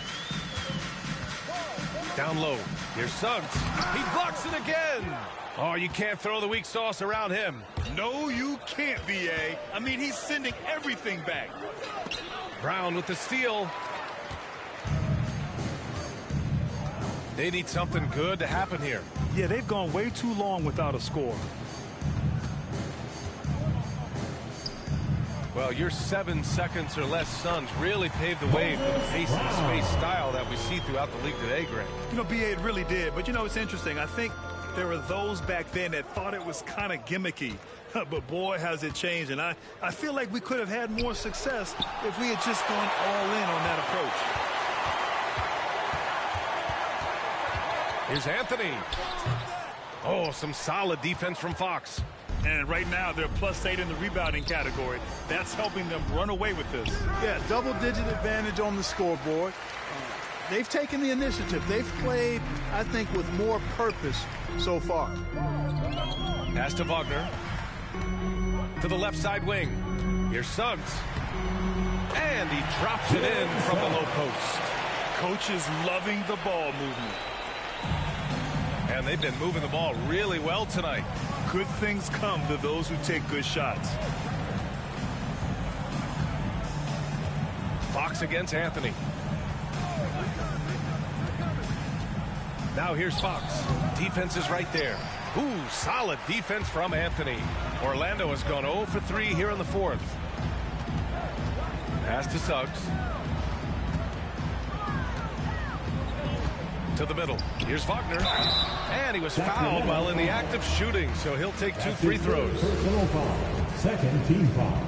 Down low. Here's Suggs. He blocks it again. Oh, you can't throw the weak sauce around him. No, you can't, B.A. I mean, he's sending everything back. Brown with the steal. They need something good to happen here. Yeah, they've gone way too long without a score. Well, your 7 seconds or less Suns really paved the way for the pace and space style that we see throughout the league today, Greg. You know, B.A., it really did. But, you know, it's interesting. I think there were those back then that thought it was kind of gimmicky. But, boy, has it changed. And I feel like we could have had more success if we had just gone all in on that approach. Here's Anthony. Oh, some solid defense from Fox. And right now, they're +8 in the rebounding category. That's helping them run away with this. Yeah, double-digit advantage on the scoreboard. They've taken the initiative. They've played, I think, with more purpose so far. Pass to Wagner. To the left side wing. Here's Suggs. And he drops it in from the low post. Coach is loving the ball movement. And they've been moving the ball really well tonight. Good things come to those who take good shots. Fox against Anthony. Now here's Fox. Defense is right there. Ooh, solid defense from Anthony. Orlando has gone 0 for 3 here in the fourth. Pass to Suggs. To the middle. Here's Wagner. And he was fouled while in the act of shooting, so he'll take 2 free throws. Personal foul. Second team foul.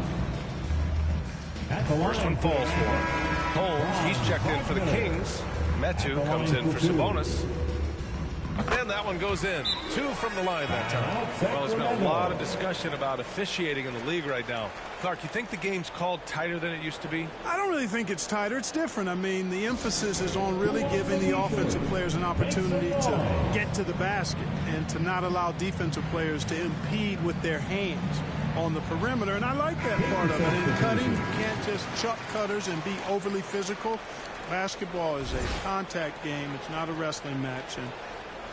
First one falls for him. Holmes, he's checked in for the Kings. Metu comes in for Sabonis. And that one goes in. 2 from the line that time. Well, there's been a lot of discussion about officiating in the league right now. Clark, you think the game's called tighter than it used to be? I don't really think it's tighter. It's different. I mean, the emphasis is on really giving the offensive players an opportunity to get to the basket and to not allow defensive players to impede with their hands on the perimeter. And I like that part of it. In cutting, you can't just chuck cutters and be overly physical. Basketball is a contact game. It's not a wrestling match. And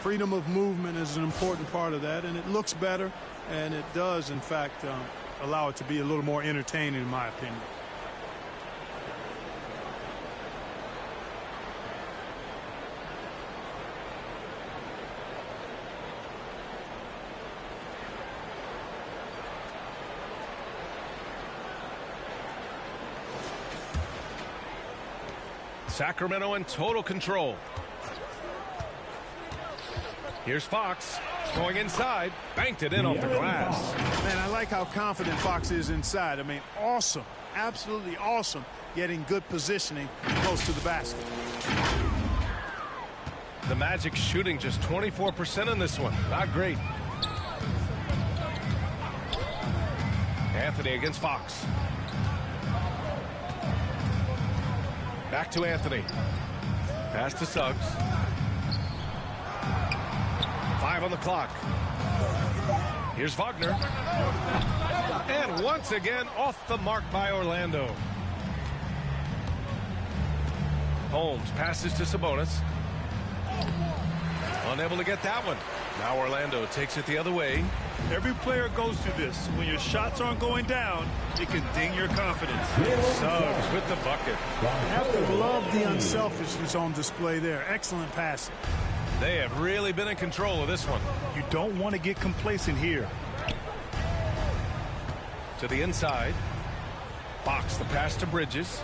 freedom of movement is an important part of that, and it looks better, and it does, in fact, allow it to be a little more entertaining, in my opinion. Sacramento in total control. Here's Fox going inside, banked it in off the glass. Man, I like how confident Fox is inside. I mean, awesome, absolutely awesome, getting good positioning close to the basket. The Magic shooting just 24% in this one. Not great. Anthony against Fox. Back to Anthony. Pass to Suggs. 5 on the clock. Here's Wagner. And once again, off the mark by Orlando. Holmes passes to Sabonis. Unable to get that one. Now Orlando takes it the other way. Every player goes through this. When your shots aren't going down, it can ding your confidence. Suggs with the bucket. I have to love the unselfishness on display there. Excellent passing. They have really been in control of this one. You don't want to get complacent here. To the inside. Fox the pass to Bridges.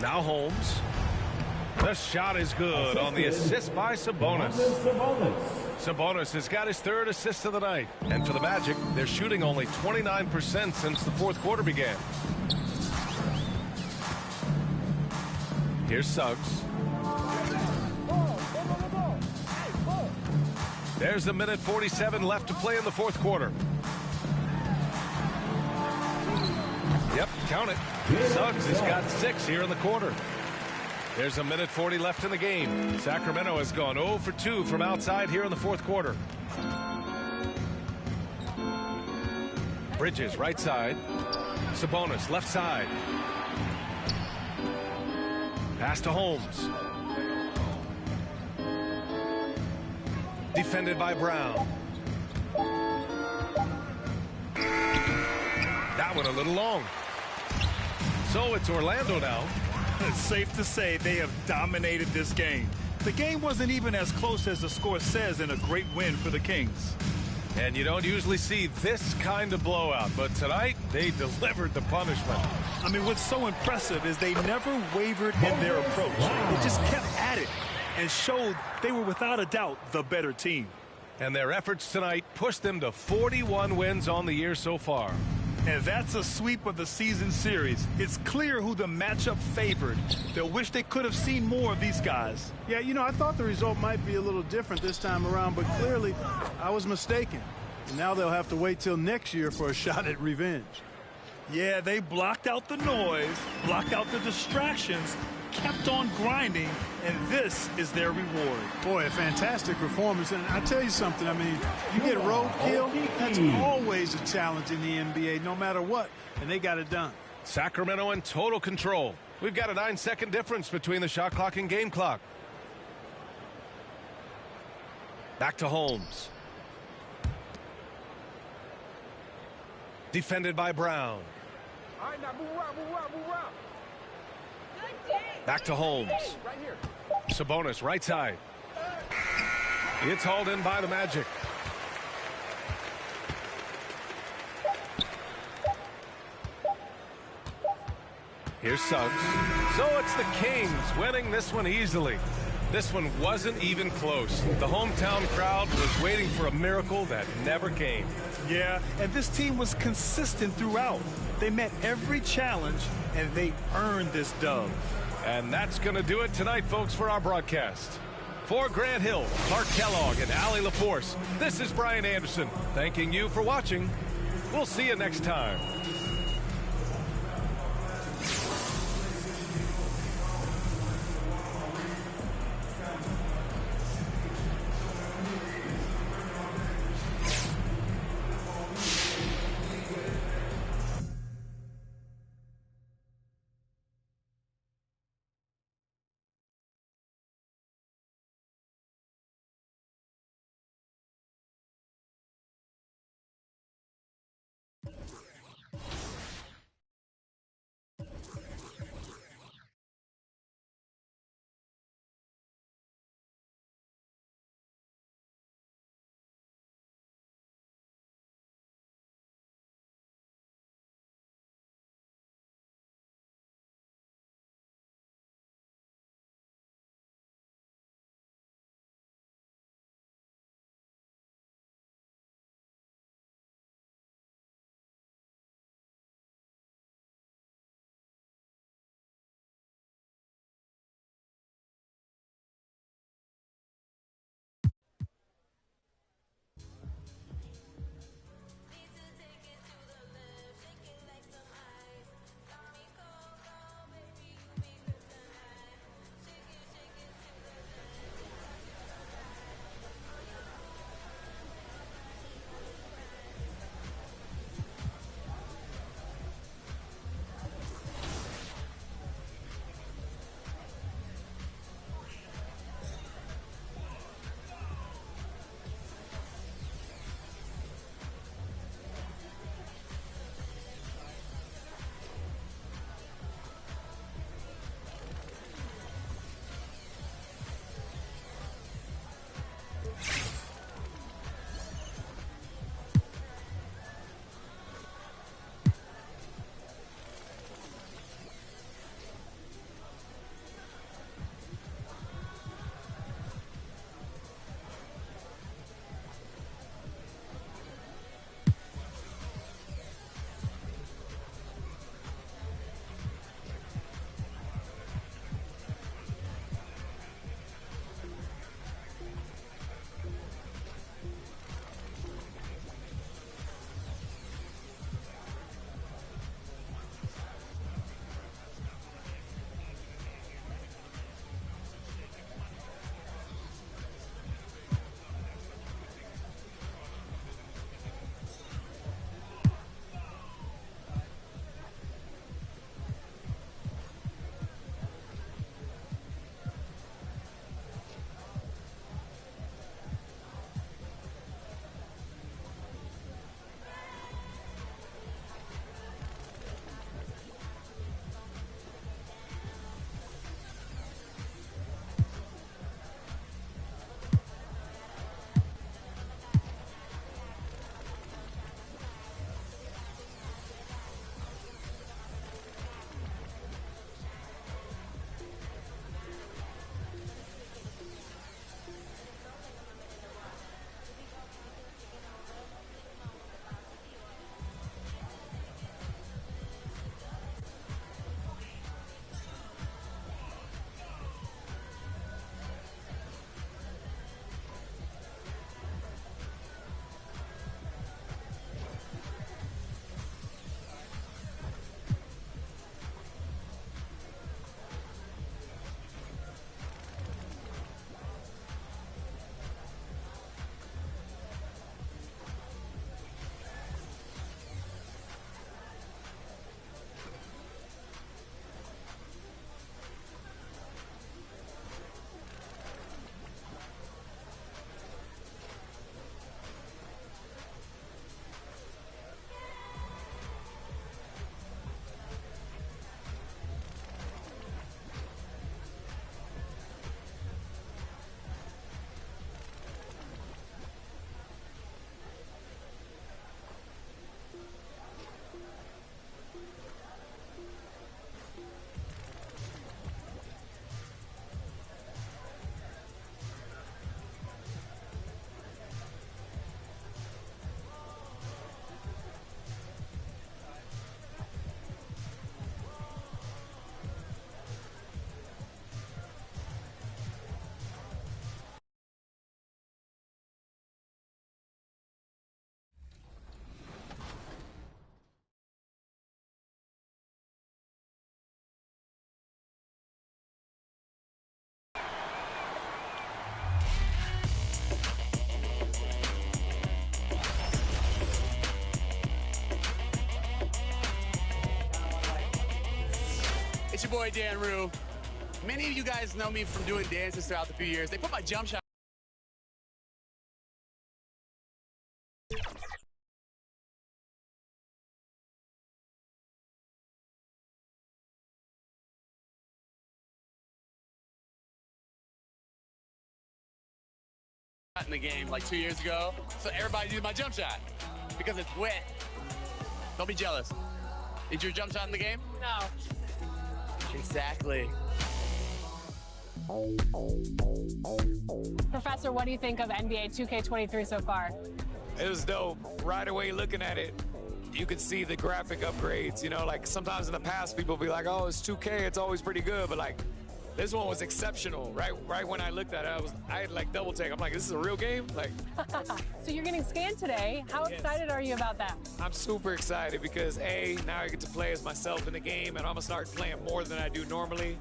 Now Holmes. The shot is good on the assist by Sabonis. Sabonis has got his 3rd assist of the night. And for the Magic, they're shooting only 29% since the 4th quarter began. Here's Suggs. There's a minute 47 left to play in the 4th quarter. Yep, count it. Suggs has got 6 here in the quarter. There's a minute 40 left in the game. Sacramento has gone 0 for 2 from outside here in the 4th quarter. Bridges right side. Sabonis left side. Pass to Holmes. Defended by Brown. That one a little long. So it's Orlando now. It's safe to say they have dominated this game. The game wasn't even as close as the score says in a great win for the Kings. And you don't usually see this kind of blowout, but tonight they delivered the punishment. I mean, what's so impressive is they never wavered in their approach. They just kept at it and showed they were without a doubt the better team. And their efforts tonight pushed them to 41 wins on the year so far. And that's a sweep of the season series. It's clear who the matchup favored. They'll wish they could have seen more of these guys. Yeah, you know, I thought the result might be a little different this time around, but clearly I was mistaken. And now they'll have to wait till next year for a shot at revenge. Yeah, they blocked out the noise, blocked out the distractions, kept on grinding, and this is their reward. Boy, a fantastic performance. And I tell you something, I mean, you get roadkill, that's always a challenge in the NBA, no matter what, and they got it done. Sacramento in total control. We've got a 9-second difference between the shot clock and game clock. Back to Holmes. Defended by Brown. All right, now move around. Back to Holmes. Sabonis, right side. It's hauled in by the Magic. Here's Suggs. So it's the Kings winning this one easily. This one wasn't even close. The hometown crowd was waiting for a miracle that never came. Yeah, and this team was consistent throughout. They met every challenge, and they earned this dub. And that's going to do it tonight, folks, for our broadcast. For Grant Hill, Clark Kellogg, and Allie LaForce, this is Brian Anderson, thanking you for watching. We'll see you next time. It's your boy Dan Rue. Many of you guys know me from doing dances throughout the few years. They put my jump shot in the game like 2 years ago. So everybody did my jump shot because it's wet. Don't be jealous. Is your jump shot in the game? No. Exactly. Professor, what do you think of NBA 2K23 so far? It was dope. Right away looking at it, you could see the graphic upgrades. You know, like sometimes in the past people be like, oh, it's 2K, it's always pretty good. But like this one was exceptional. Right when I looked at it, I had like double take. I'm like, this is a real game? Like. So you're getting scanned today. How excited are you about that? I'm super excited because A, now I get to play as myself in the game and I'm gonna start playing more than I do normally.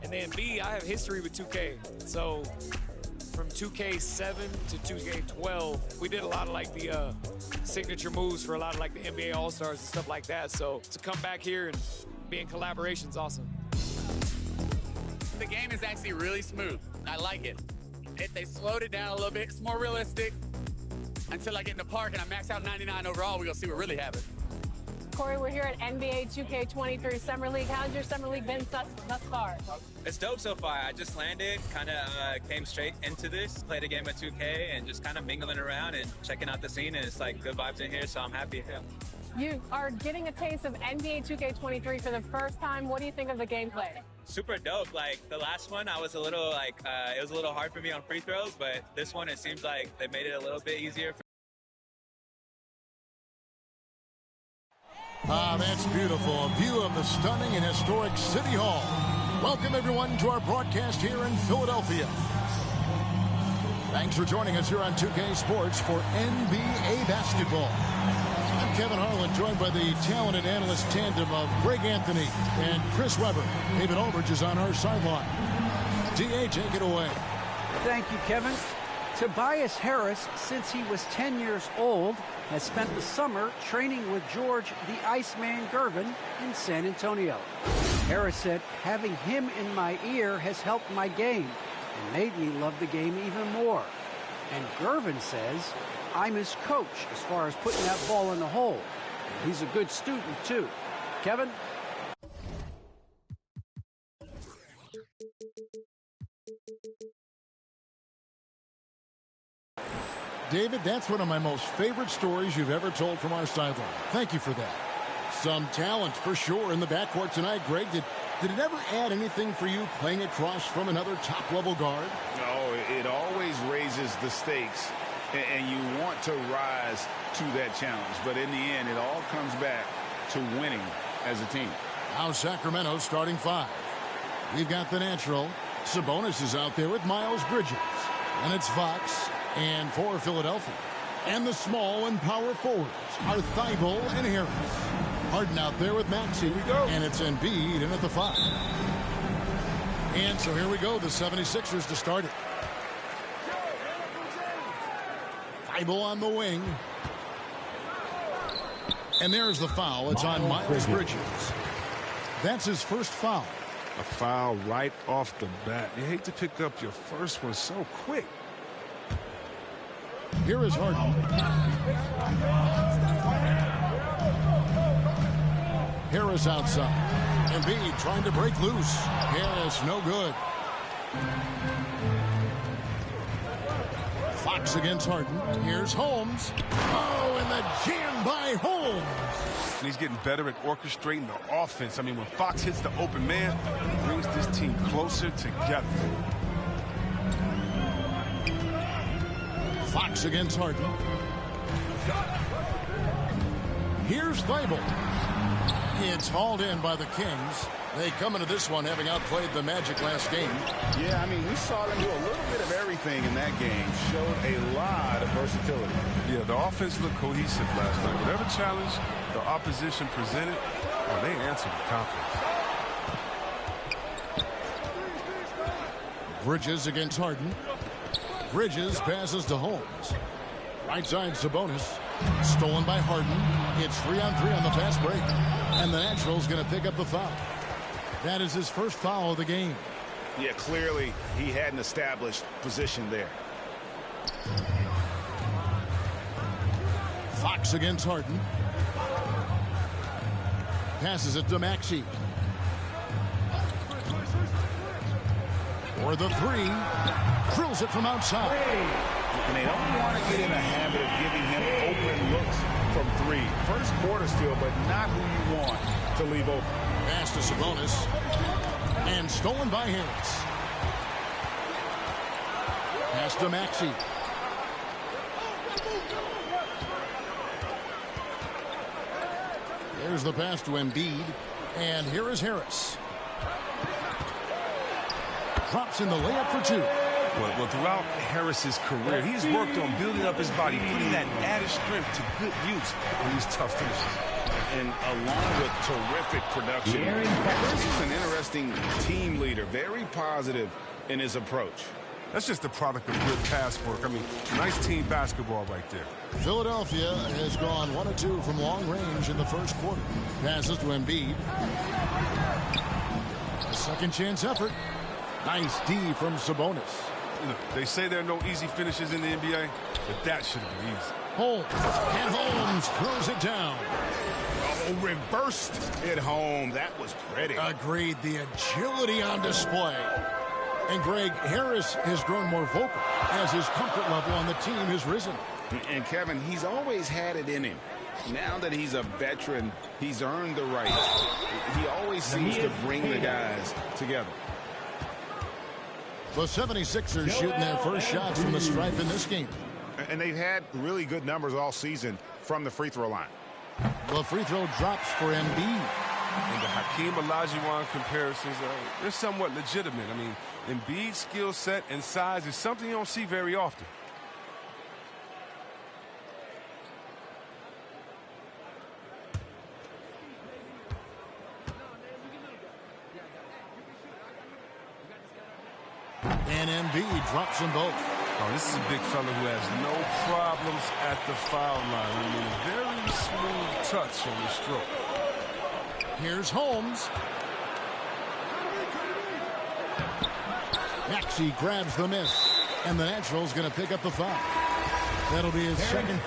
And then B, I have history with 2K. So from 2K7 to 2K12, we did a lot of like the signature moves for a lot of like the NBA All-Stars and stuff like that. So to come back here and be in collaboration is awesome. The game is actually really smooth. I like it. They slowed it down a little bit. It's more realistic. Until I get in the park and I max out 99 overall, we're gonna see what really happens. Corey, we're here at NBA 2K23 Summer League. How's your Summer League been thus far? It's dope so far. I just landed, kind of came straight into this, played a game of 2K, and just kind of mingling around and checking out the scene. And it's like good vibes in here, so I'm happy. Yeah. You are getting a taste of NBA 2K23 for the first time. What do you think of the gameplay? Super dope. Like the last one, I was a little like it was a little hard for me on free throws, but this one it seems like they made it a little bit easier. That's beautiful. A view of the stunning and historic City Hall. Welcome everyone to our broadcast here in Philadelphia. Thanks for joining us here on 2K Sports for NBA basketball. I'm Kevin Harlan, joined by the talented analyst tandem of Greg Anthony and Chris Webber. David Aldridge is on our sideline. DA, take it away. Thank you, Kevin. Tobias Harris, since he was 10 years old, has spent the summer training with George the Iceman Gervin in San Antonio. Harris said, having him in my ear has helped my game and made me love the game even more. And Gervin says, I'm his coach as far as putting that ball in the hole. He's a good student, too. Kevin? David, that's one of my most favorite stories you've ever told from our sideline. Thank you for that. Some talent for sure in the backcourt tonight. Greg, did it ever add anything for you playing across from another top-level guard? No, it always raises the stakes, and you want to rise to that challenge. But in the end, it all comes back to winning as a team. Now Sacramento starting five. We've got the natural. Sabonis is out there with Miles Bridges. And it's Fox. And for Philadelphia. And the small and power forwards are Thibault and Harris. Harden out there with Maxey. Here we go. And it's Embiid in at the 5. And so here we go, the 76ers to start it. Thibault on the wing. And there's the foul. It's on Miles Bridges. That's his first foul. A foul right off the bat. You hate to pick up your first one so quick. Here is Harden. Harris outside. Embiid trying to break loose. Harris no good. Fox against Harden. Here's Holmes. Oh, and the jam by Holmes. And he's getting better at orchestrating the offense. I mean, when Fox hits the open man, he brings this team closer together. Fox against Harden. Here's Thibault. It's hauled in by the Kings. They come into this one having outplayed the Magic last game. Yeah, I mean, we saw them do a little bit of everything in that game. Showed a lot of versatility. Yeah, the offense looked cohesive last night. Whatever challenge the opposition presented, well, they answered with confidence. Bridges against Harden. Bridges passes to Holmes. Right side Sabonis. Stolen by Harden. It's 3-on-3 on the fast break. And the Natural's going to pick up the foul. That is his first foul of the game. Yeah, clearly he had an established position there. Fox against Harden. Passes it to Maxey. For the three. Drills it from outside. And they don't want to get in a habit of giving him open looks from three. First quarter still, but not who you want to leave open. Pass to Sabonis. And stolen by Harris. Pass to Maxey. There's the pass to Embiid. And here is Harris. Drops in the layup for two. Well, throughout Harris's career, he's worked on building up his body, putting that added strength to good use in these tough finishes. And along with terrific production, Harris is an interesting team leader, very positive in his approach. That's just the product of good pass work. I mean, nice team basketball right there. Philadelphia has gone 1 of 2 from long range in the first quarter. Passes to Embiid. A second chance effort. Nice D from Sabonis. You know, they say there are no easy finishes in the NBA, but that should have been easy. Holmes. And Holmes throws it down. Oh, reversed it home. That was pretty. Agreed. The agility on display. And Greg, Harris has grown more vocal as his comfort level on the team has risen. And Kevin, he's always had it in him. Now that he's a veteran, he's earned the right. He always seems to bring the guys together. The 76ers shooting their first shots from the stripe in this game. And they've had really good numbers all season from the free throw line. The free throw drops for Embiid. And the Hakeem Olajuwon comparisons, they're somewhat legitimate. I mean, Embiid's skill set and size is something you don't see very often. And Embiid drops them both. Oh, this is a big fella who has no problems at the foul line. I mean, very smooth touch on the stroke. Here's Holmes. Maxey grabs the miss. And the Natural's going to pick up the foul. That'll be his second.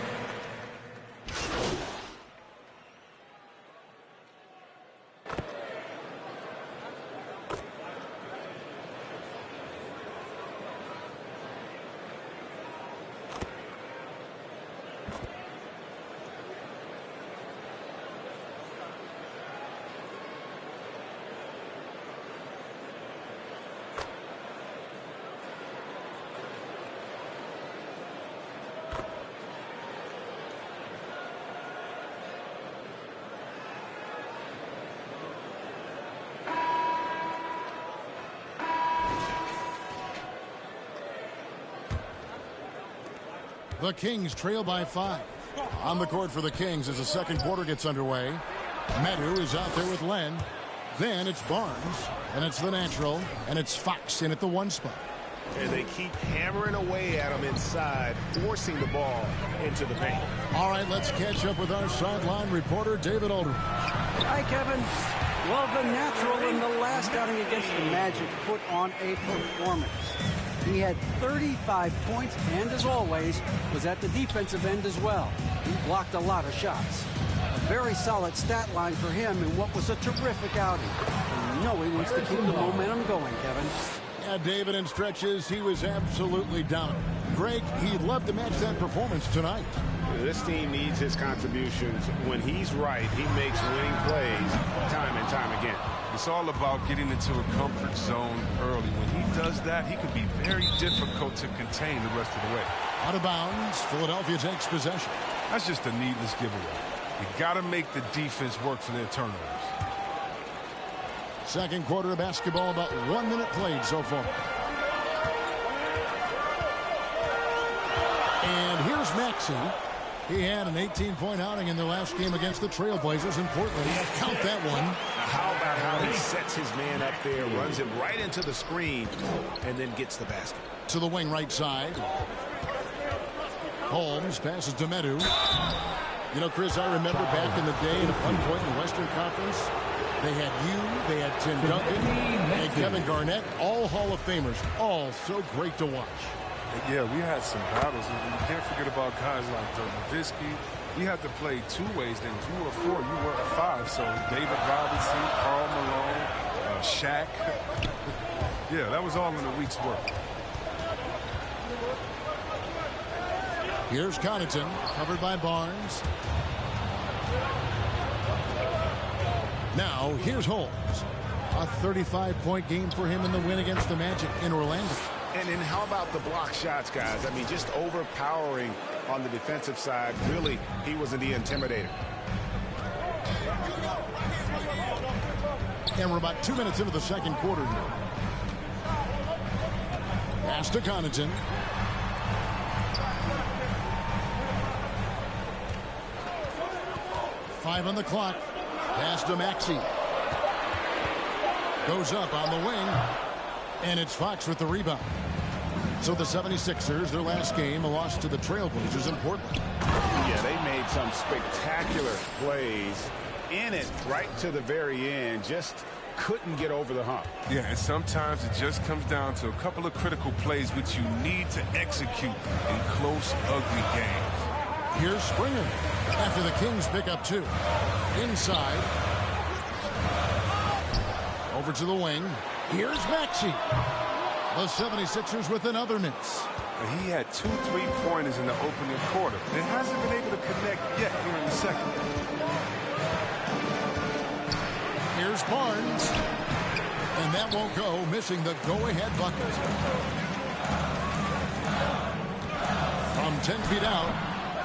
The Kings trail by 5. On the court for the Kings as the second quarter gets underway. Medu is out there with Len. Then it's Barnes. And it's the Natural. And it's Fox in at the 1 spot. And they keep hammering away at him inside, forcing the ball into the paint. All right, let's catch up with our sideline reporter, David Aldridge. Hi, Kevin. Well, the Natural in the last outing against the Magic put on a performance. He had 35 points and, as always, was at the defensive end as well. He blocked a lot of shots. A very solid stat line for him in what was a terrific outing. And you know he wants to keep the momentum going, Kevin. Yeah, David, in stretches, he was absolutely dominant. Greg, he'd love to match that performance tonight. This team needs his contributions. When he's right, he makes winning plays time and time again. It's all about getting into a comfort zone early. When he does that, he could be very difficult to contain the rest of the way. Out of bounds, Philadelphia takes possession. That's just a needless giveaway. You got to make the defense work for their turnovers. Second quarter of basketball, about 1 minute played so far. And here's Maxey. He had an 18-point outing in their last game against the Trailblazers in Portland. Count that one. How about how he sets his man up there, runs him right into the screen, and then gets the basket. To the wing right side. Holmes passes to Medu. You know, Chris, I remember back in the day at one point in the Western Conference, they had you, they had Tim Duncan, and Kevin Garnett, all Hall of Famers, all so great to watch. Yeah, we had some battles. And you can't forget about guys like Dirk Nowitzki. We had to play two ways then. If you were a 4, you were a 5. So David Robinson, Karl Malone, Shaq. Yeah, that was all in a week's work. Here's Connaughton, covered by Barnes. Now, here's Holmes. A 35-point game for him in the win against the Magic in Orlando. And then how about the block shots, guys? I mean, just overpowering on the defensive side. Really, he wasn't the intimidator. And we're about 2 minutes into the second quarter here. Pass to Connaughton. Five on the clock. Pass to Maxey. Goes up on the wing. And it's Fox with the rebound. So the 76ers, their last game, a loss to the Trailblazers in Portland. Yeah, they made some spectacular plays in it right to the very end. Just couldn't get over the hump. Yeah, and sometimes it just comes down to a couple of critical plays which you need to execute in close, ugly games. Here's Springer after the Kings pick up 2. Inside. Over to the wing. Here's Maxey. The 76ers with another miss. He had 2 3-pointers in the opening quarter. It hasn't been able to connect yet here in the second. Here's Barnes. And that won't go, missing the go-ahead bucket. From 10 feet out,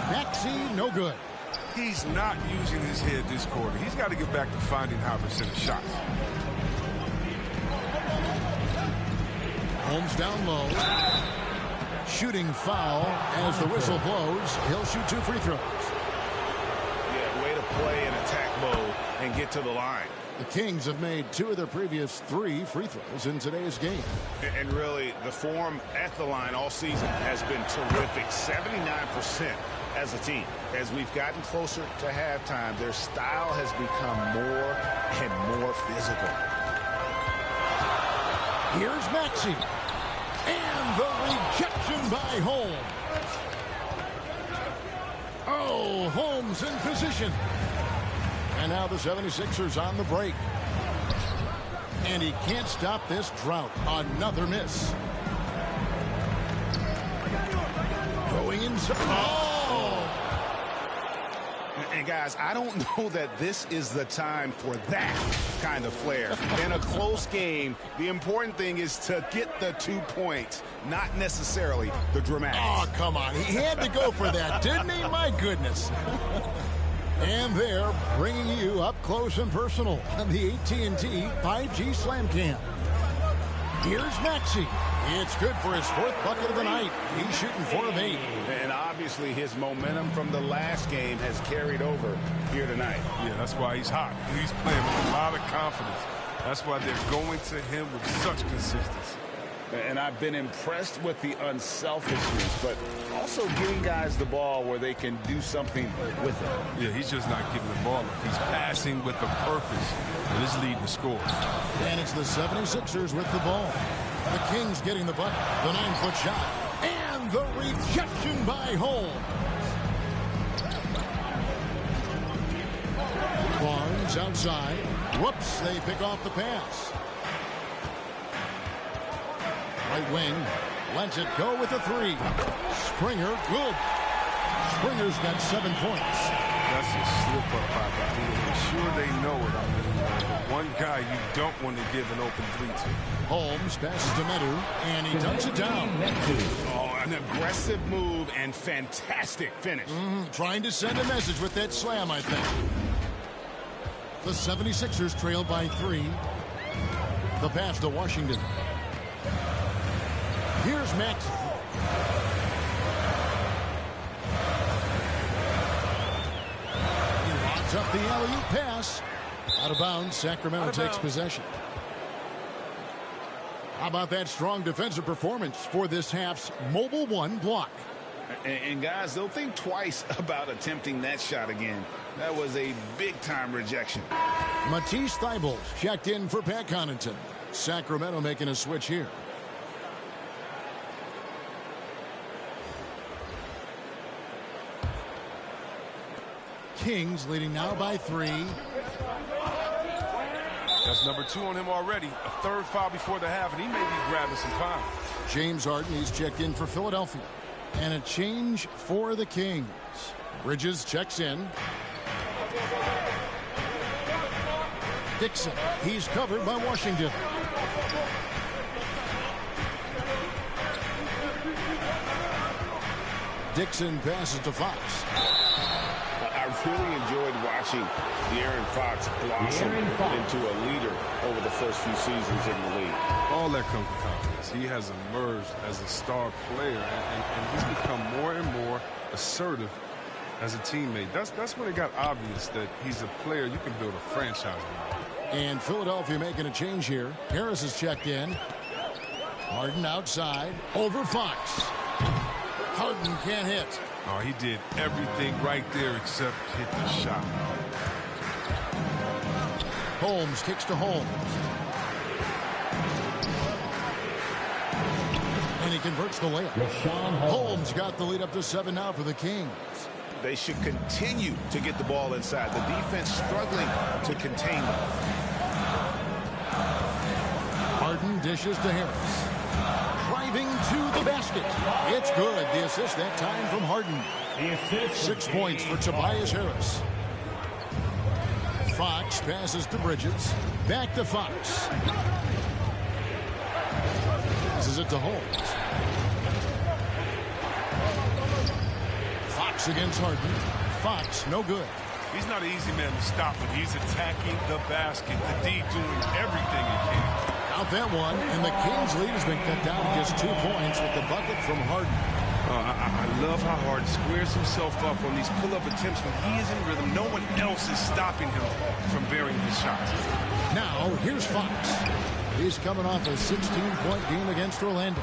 Maxey, no good. He's not using his head this quarter. He's got to get back to finding Halverson shots. Holmes down low. Shooting foul as the whistle blows. He'll shoot 2 free throws. Yeah, way to play in attack mode and get to the line. The Kings have made 2 of their previous 3 free throws in today's game. And really, the form at the line all season has been terrific. 79% as a team. As we've gotten closer to halftime, their style has become more and more physical. Here's Maxey. And the rejection by Holmes. Oh, Holmes in position. And now the 76ers on the break. And he can't stop this drought. Another miss. Going inside. Oh! And guys, I don't know that this is the time for that kind of flair. In a close game, the important thing is to get the 2 points, not necessarily the dramatics. Oh, come on. He had to go for that, didn't he? My goodness. And they're bringing you up close and personal on the AT&T 5G Slam Cam. Here's Maxey. It's good for his 4th bucket of the night. He's shooting 4 of 8. And obviously his momentum from the last game has carried over here tonight. Yeah, that's why he's hot. He's playing with a lot of confidence. That's why they're going to him with such consistency. And I've been impressed with the unselfishness, but also giving guys the ball where they can do something with it. Yeah, he's just not giving the ball up. He's passing with a purpose, and it's leading to score. And it's the 76ers with the ball. The Kings getting the bucket. The 9-foot shot. And the rejection by Holmes. Barnes outside. Whoops, they pick off the pass. Right wing, lets it go with a 3. Springer, good. Springer's got 7 points. That's a slip-up by the team. I'm sure they know it. I mean, one guy you don't want to give an open 3 to. Holmes passes to Medu, and he dunks it down. Oh, an aggressive move and fantastic finish. Trying to send a message with that slam, I think. The 76ers trail by 3. The pass to Washington. Here's Max. He locks up the alley-oop pass. Out of bounds, Sacramento takes possession. How about that strong defensive performance for this half's Mobile One block? And guys, they'll think twice about attempting that shot again. That was a big-time rejection. Matisse Thybulle checked in for Pat Connaughton. Sacramento making a switch here. Kings leading now by 3. That's number 2 on him already. A third foul before the half, and he may be grabbing some time. James Harden, he's checked in for Philadelphia. And a change for the Kings. Bridges checks in. Dixon, he's covered by Washington. Dixon passes to Fox. I really enjoyed watching De'Aaron Fox blossom into a leader over the first few seasons in the league. All that comes with confidence. He has emerged as a star player, and he's become more and more assertive as a teammate. That's when it got obvious that he's a player you can build a franchise around. And Philadelphia making a change here. Harris is checked in. Harden outside. Over Fox. Harden can't hit. Oh, he did everything right there except hit the shot. Holmes kicks to Holmes. And he converts the layup. Holmes got the lead up to 7 now for the Kings. They should continue to get the ball inside. The defense struggling to contain them. Harden dishes to Harris. Driving to the basket. It's good. The assist that time from Harden. 6 points for Tobias Harris. Fox passes to Bridges. Back to Fox. Passes it to Holmes. Fox against Harden. Fox, no good. He's not an easy man to stop, but he's attacking the basket. The D doing everything he can. Out that one, and the Kings lead has been cut down to just 2 points with the bucket from Harden. I love how Harden squares himself up on these pull-up attempts when he is in rhythm. No one else is stopping him from burying his shots. Now, here's Fox. He's coming off a 16-point game against Orlando.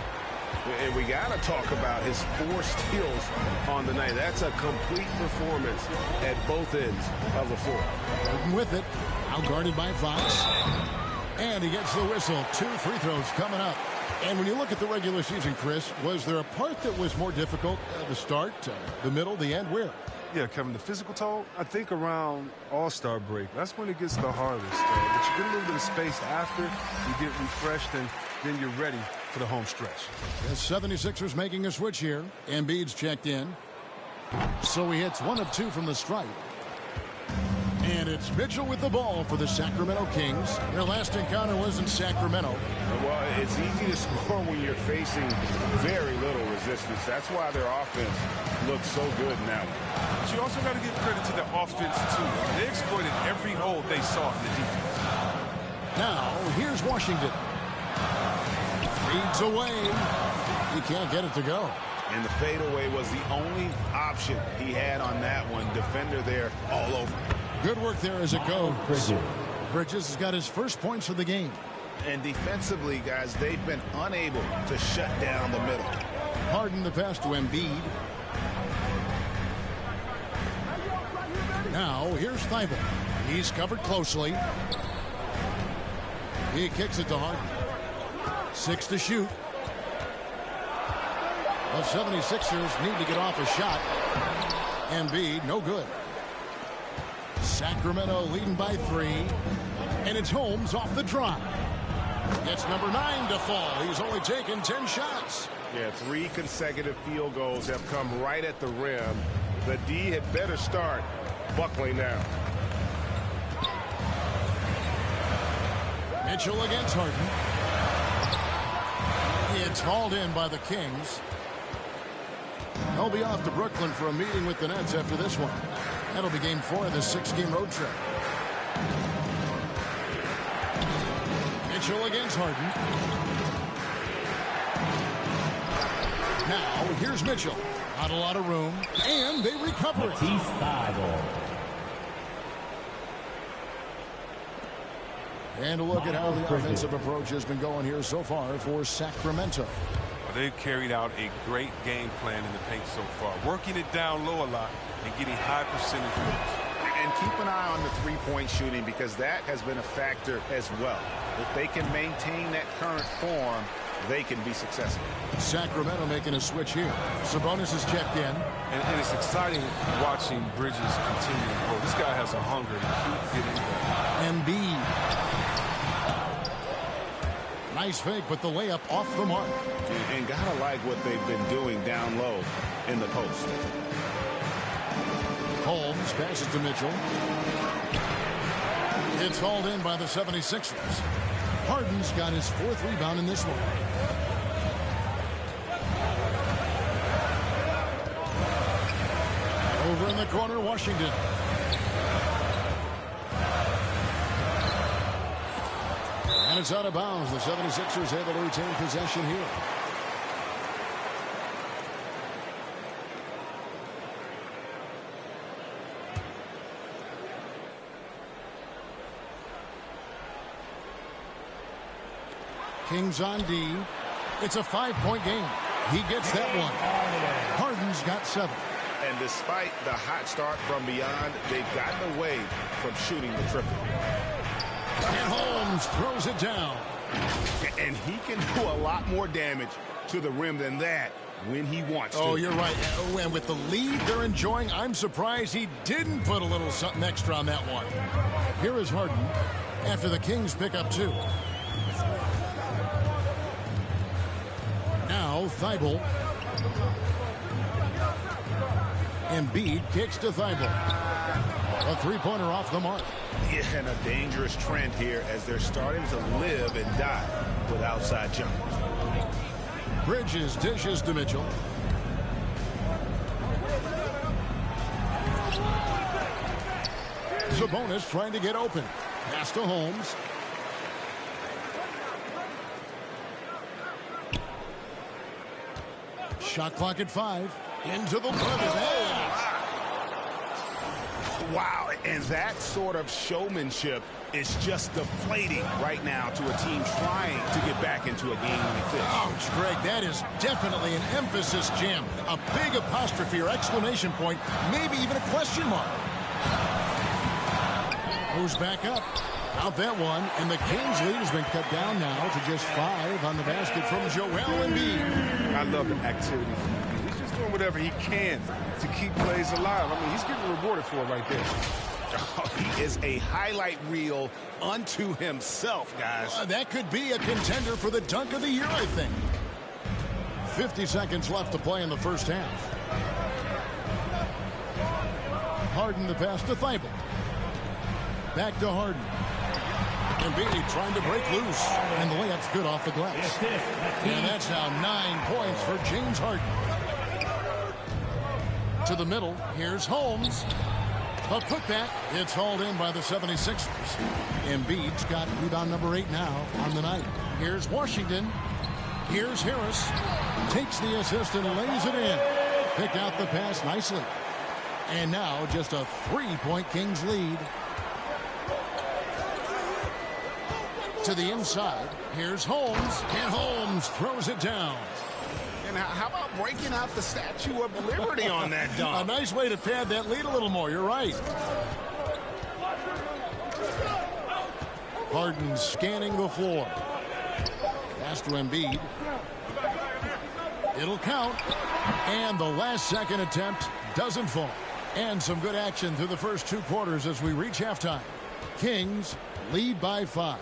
And we got to talk about his 4 steals on the night. That's a complete performance at both ends of the floor. Harden with it. Out guarded by Fox. And he gets the whistle. 2 free throws coming up. And when you look at the regular season, Chris, was there a part that was more difficult? The start, the middle, the end? Where? Yeah, Kevin, the physical toll, I think around All-Star break. That's when it gets the hardest. But you get a little bit of space after, you get refreshed, and then you're ready for the home stretch. The 76ers making a switch here. Embiid's checked in. So he hits 1 of 2 from the stripe. And it's Mitchell with the ball for the Sacramento Kings. Their last encounter was in Sacramento. Well, it's easy to score when you're facing very little resistance. That's why their offense looks so good in that one. But you also got to give credit to the offense, too. They exploited every hole they saw in the defense. Now, here's Washington. Feeds away. He can't get it to go. And the fadeaway was the only option he had on that one. Defender there all over. Good work there as it goes. Bridges has got his first points of the game. And defensively, guys, they've been unable to shut down the middle. Harden the pass to Embiid. Now, here's Thybulle. He's covered closely. He kicks it to Harden. 6 to shoot. The 76ers need to get off a shot. Embiid, no good. Sacramento leading by 3. And it's Holmes off the drop. Gets number 9 to fall. He's only taken 10 shots. Yeah, 3 consecutive field goals have come right at the rim. The D had better start buckling down. Mitchell against Harden. It's hauled in by the Kings. They'll be off to Brooklyn for a meeting with the Nets after this one. That'll be game 4 of the 6-game road trip. Mitchell against Harden. Now, here's Mitchell. Not a lot of room. And they recover it. And a look at how the offensive approach has been going here so far for Sacramento. They've carried out a great game plan in the paint so far, working it down low a lot and getting high percentage wins. And keep an eye on the three-point shooting, because that has been a factor as well. If they can maintain that current form, they can be successful. Sacramento making a switch here. Sabonis is checked in. And it's exciting watching Bridges continue to grow. This guy has a hunger to keep getting better. Embiid. Nice fake, but the layup off the mark. And gotta like what they've been doing down low in the post. Holmes passes to Mitchell. It's hauled in by the 76ers. Harden's got his 4th rebound in this one. Over in the corner, Washington. And it's out of bounds. The 76ers able to retain possession here. Kings on D. It's a 5-point game. He gets that one. Harden's got 7. And despite the hot start from beyond, they've gotten away from shooting the triple. And Holmes throws it down. And he can do a lot more damage to the rim than that when he wants to. Oh, you're right. And with the lead they're enjoying, I'm surprised he didn't put a little something extra on that one. Here is Harden after the Kings pick up 2. Now Thibault. Embiid kicks to Thibault. A 3-pointer off the mark. Yeah, and a dangerous trend here as they're starting to live and die with outside jumpers. Bridges dishes to Mitchell. Sabonis trying to get open. Pass to Holmes. Shot clock at 5. Into the buzzer. Wow, and that sort of showmanship is just deflating right now to a team trying to get back into a game-winning finish. Ouch, Greg, that is definitely an emphasis jam. A big apostrophe or exclamation point, maybe even a question mark. Goes back up. Out that one, and the Kings lead has been cut down now to just 5 on the basket from Joel Embiid. I love the activity from Embiid. He's just doing whatever he can to keep plays alive. I mean, he's getting rewarded for it right there. Oh, he is a highlight reel unto himself, guys. That could be a contender for the dunk of the year, I think. 50 seconds left to play in the first half. Harden the pass to Thibault. Back to Harden. Embiid trying to break loose. And the layup's good off the glass. And that's now 9 points for James Harden. To the middle. Here's Holmes. A putback. It's hauled in by the 76ers. Embiid's got rebound number 8 now on the night. Here's Washington. Here's Harris. Takes the assist and lays it in. Picked out the pass nicely. And now just a 3-point Kings lead. To the inside. Here's Holmes. And Holmes throws it down. And how about breaking out the Statue of Liberty on that dunk? A nice way to pad that lead a little more. You're right. Harden scanning the floor. Pass to Embiid. It'll count. And the last second attempt doesn't fall. And some good action through the first 2 quarters as we reach halftime. Kings lead by 5.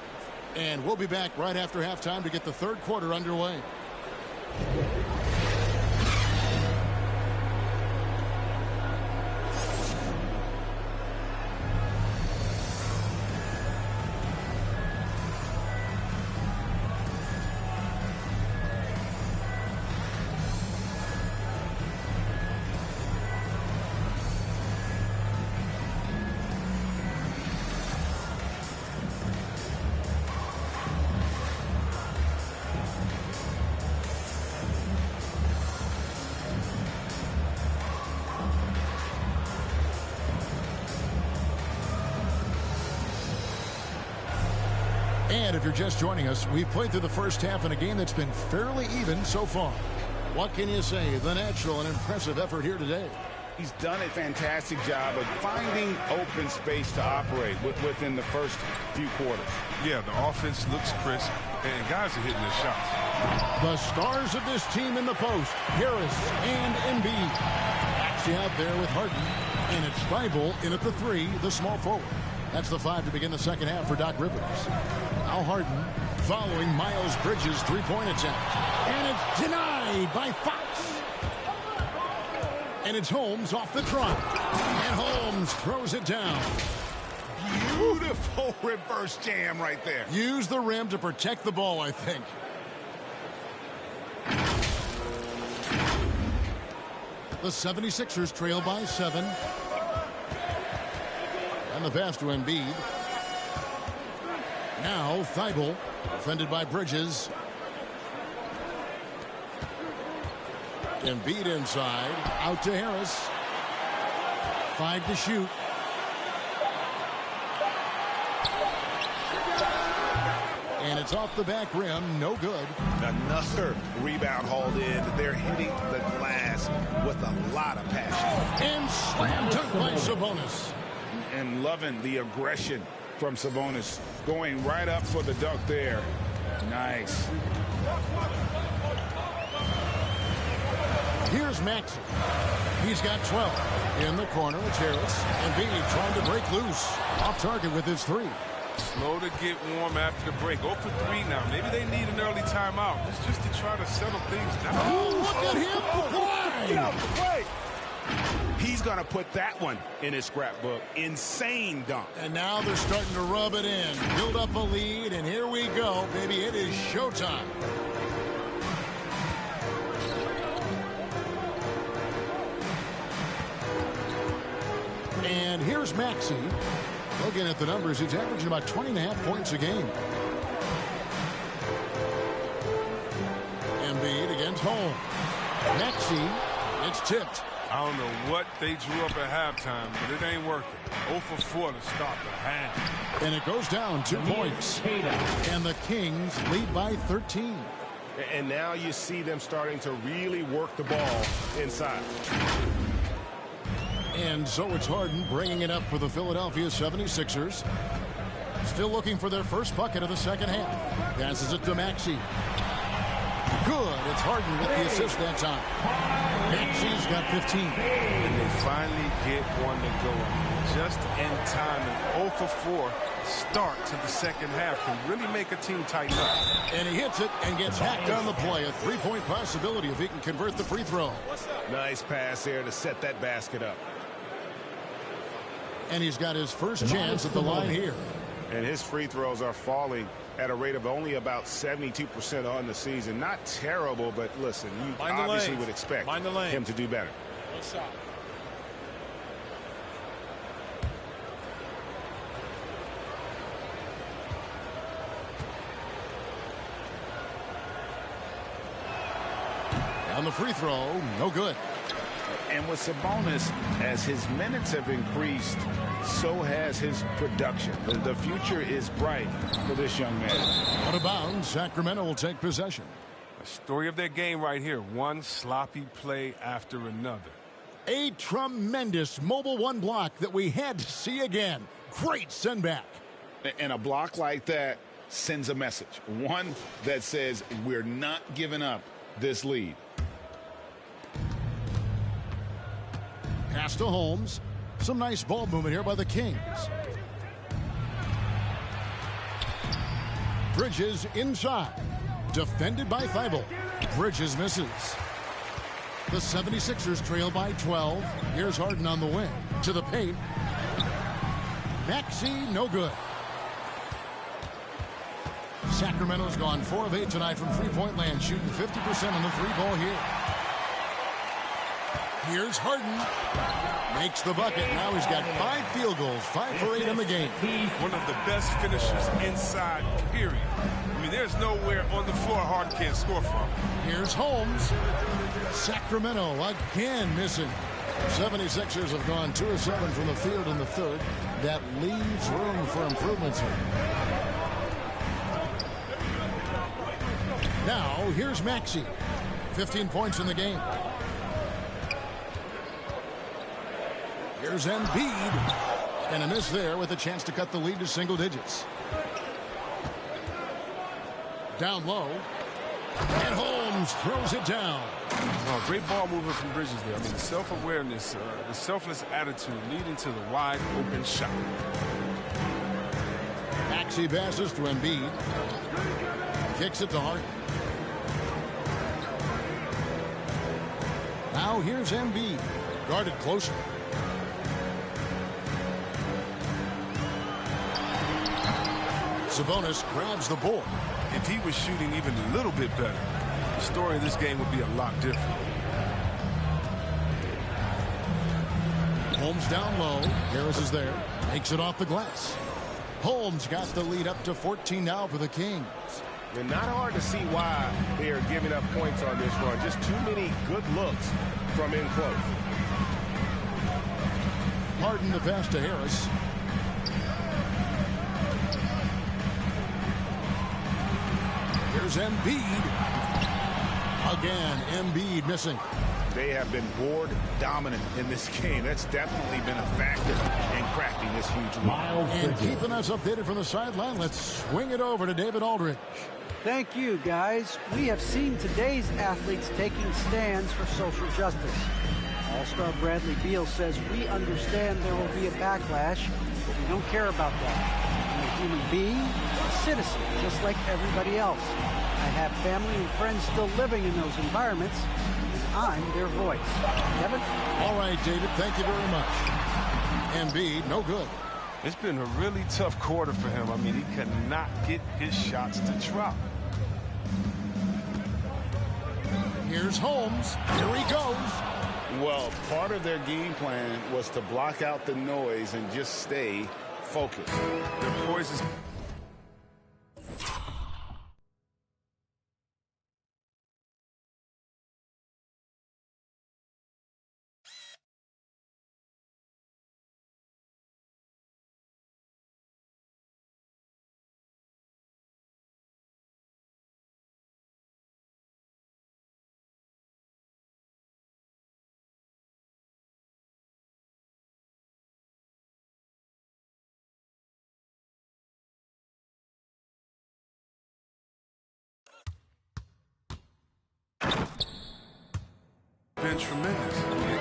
And we'll be back right after halftime to get the third quarter underway. And if you're just joining us, we've played through the first half in a game that's been fairly even so far. What can you say? The natural and impressive effort here today. He's done a fantastic job of finding open space to operate within the first few quarters. Yeah, the offense looks crisp, and guys are hitting their shots. The stars of this team in the post, Harris and Embiid. Maxey out there with Harden, and it's Thibault in at the 3, the small forward. That's the 5 to begin the second half for Doc Rivers. Now Harden following Miles Bridges' three-point attempt. And it's denied by Fox. And it's Holmes off the trot. And Holmes throws it down. Beautiful reverse jam right there. Use the rim to protect the ball, I think. The 76ers trail by 7. And the pass to Embiid. Now Thibault, defended by Bridges. Embiid inside, out to Harris. 5 to shoot. And it's off the back rim, no good. Another rebound hauled in. They're hitting the glass with a lot of passion. And slam dunk by Sabonis. And loving the aggression from Sabonis. Going right up for the dunk there. Nice. Here's Maxey. He's got 12. In the corner, it's Harris. And Embiid trying to break loose. Off target with his 3. Slow to get warm after the break. Go for 3 now. Maybe they need an early timeout. It's just to try to settle things down. Oh, look at him fly! He's going to put that one in his scrapbook. Insane dunk. And now they're starting to rub it in. Build up a lead, and here we go, baby. It is showtime. And here's Maxey. Looking at the numbers, he's averaging about 20.5 points a game. Embiid against Holmes. Maxey, it's tipped. I don't know what they drew up at halftime, but it ain't working. 0 for 4 to start the half. And it goes down 2 points. And the Kings lead by 13. And now you see them starting to really work the ball inside. And so it's Harden bringing it up for the Philadelphia 76ers. Still looking for their first bucket of the second half. Passes it to Maxey. Good. It's Harden with the assist that time. Maxey's got 15. And they finally get one to go just in time. An 0 for 4 start to the second half can really make a team tighten up. And he hits it and gets hacked on the play. A 3-point possibility if he can convert the free throw. Nice pass there to set that basket up. And he's got his first chance at the line here. And his free throws are falling at a rate of only about 72% on the season. Not terrible, but listen, you obviously would expect him to do better. On the free throw, no good. And with Sabonis, as his minutes have increased, so has his production. The future is bright for this young man. Out of bounds, Sacramento will take possession. A story of their game right here. One sloppy play after another. A tremendous mobile 1 block that we had to see again. Great send back. And a block like that sends a message. One that says we're not giving up this lead. Pass to Holmes. Some nice ball movement here by the Kings. Bridges inside. Defended by Thibault. Bridges misses. The 76ers trail by 12. Here's Harden on the wing. To the paint. Maxey, no good. Sacramento's gone 4 of 8 tonight from three-point land, shooting 50% on the 3-ball here. Here's Harden. Makes the bucket. Now he's got 5 field goals, 5 for 8 in the game. One of the best finishers inside, period. I mean, there's nowhere on the floor Harden can't score from. Here's Holmes. Sacramento again missing. 76ers have gone 2 of 7 from the field in the third. That leaves room for improvements here. here's Maxey. 15 points in the game. Here's Embiid. And a miss there with a chance to cut the lead to single digits. Down low. And Holmes throws it down. Oh, great ball movement from Bridges there. I mean, the self-awareness, the selfless attitude leading to the wide open shot. Maxey passes to Embiid. Kicks it to Hart. Now here's Embiid. Guarded closer. Sabonis grabs the board. If he was shooting even a little bit better, the story of this game would be a lot different. Holmes down low. Harris is there. Makes it off the glass. Holmes got the lead up to 14 now for the Kings. And not hard to see why they are giving up points on this run. Just too many good looks from in close. Harden the pass to Harris. Here's Embiid. Again, Embiid missing. They have been board dominant in this game. That's definitely been a factor in crafting this huge lead. And keeping us updated from the sideline, let's swing it over to David Aldridge. Thank you, guys. We have seen today's athletes taking stands for social justice. All-star Bradley Beal says, we understand there will be a backlash, but we don't care about that. I'm a human being, a citizen, just like everybody else. I have family and friends still living in those environments, and I'm their voice. Kevin? All right, David, thank you very much. Embiid, no good. It's been a really tough quarter for him. I mean, he cannot get his shots to drop. Here's Holmes. Here he goes. Well, part of their game plan was to block out the noise and just stay focused. Their poise is... been tremendous.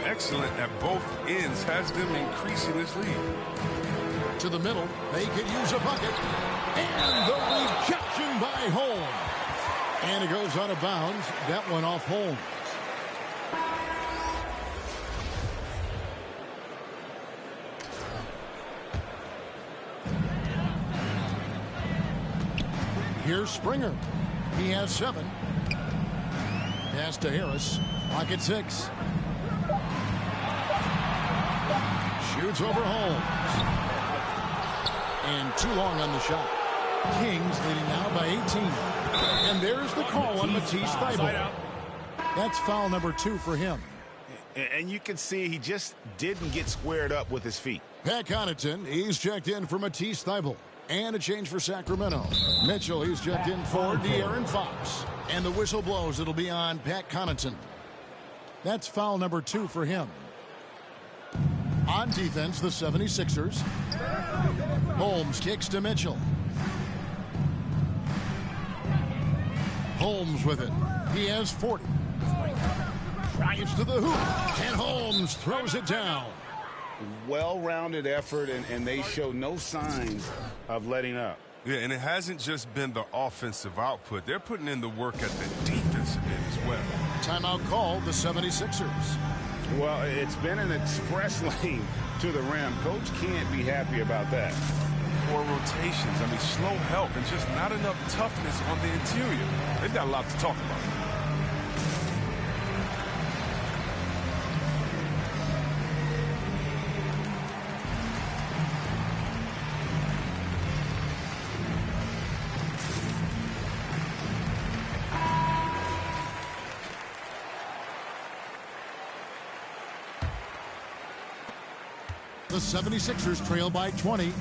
Excellent at both ends, has them increasing this lead. To the middle, they could use a bucket. And the rejection by Holmes. And it goes out of bounds. That one off Holmes. Here's Springer. He has 7. Pass to Harris. Clock at 6. Shoots over Holmes. And too long on the shot. Kings leading now by 18. And there's the call on Matisse Thybulle. That's foul number 2 for him. And you can see he just didn't get squared up with his feet. Pat Connaughton, he's checked in for Matisse Thybulle. And a change for Sacramento. Mitchell, he's checked in for De'Aaron Fox. And the whistle blows. It'll be on Pat Connaughton. That's foul number 2 for him. On defense, the 76ers. Holmes kicks to Mitchell. Holmes with it. He has 40. Drives to the hoop. And Holmes throws it down. Well-rounded effort, and they show no signs of letting up. Yeah, and it hasn't just been the offensive output. They're putting in the work at the defensive end as well. Timeout called the 76ers. Well, it's been an express lane to the rim. Coach can't be happy about that. 4 rotations. I mean, slow help and just not enough toughness on the interior. They've got a lot to talk about. The 76ers trail by 20.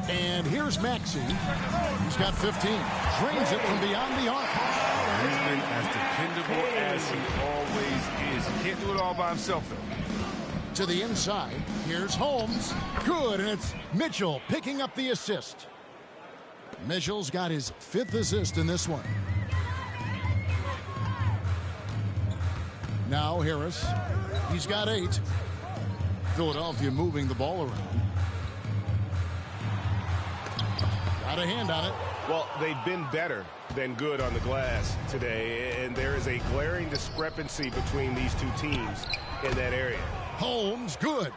And here's Maxey. He's got 15. Drains it from beyond the arc. He's been as dependable as he always is. He can't do it all by himself, though. To the inside. Here's Holmes. Good, and it's Mitchell picking up the assist. Mitchell's got his 5th assist in this one. Now Harris. He's got 8. Philadelphia moving the ball around. Got a hand on it. Well, they've been better than good on the glass today, and there is a glaring discrepancy between these two teams in that area. Holmes, good.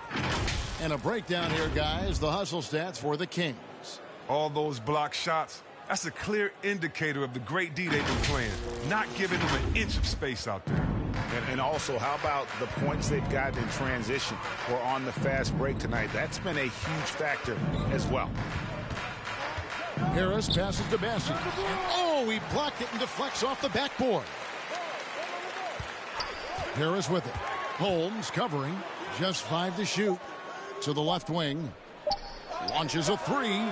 And a breakdown here, guys. The hustle stats for the Kings. All those block shots, that's a clear indicator of the great D they've been playing. Not giving them an inch of space out there. And also, how about the points they've gotten in transition or on the fast break tonight? That's been a huge factor as well. Harris passes to Bassey. And oh, he blocked it and deflects off the backboard. Harris with it. Holmes covering. Just 5 to shoot. To the left wing. Launches a 3.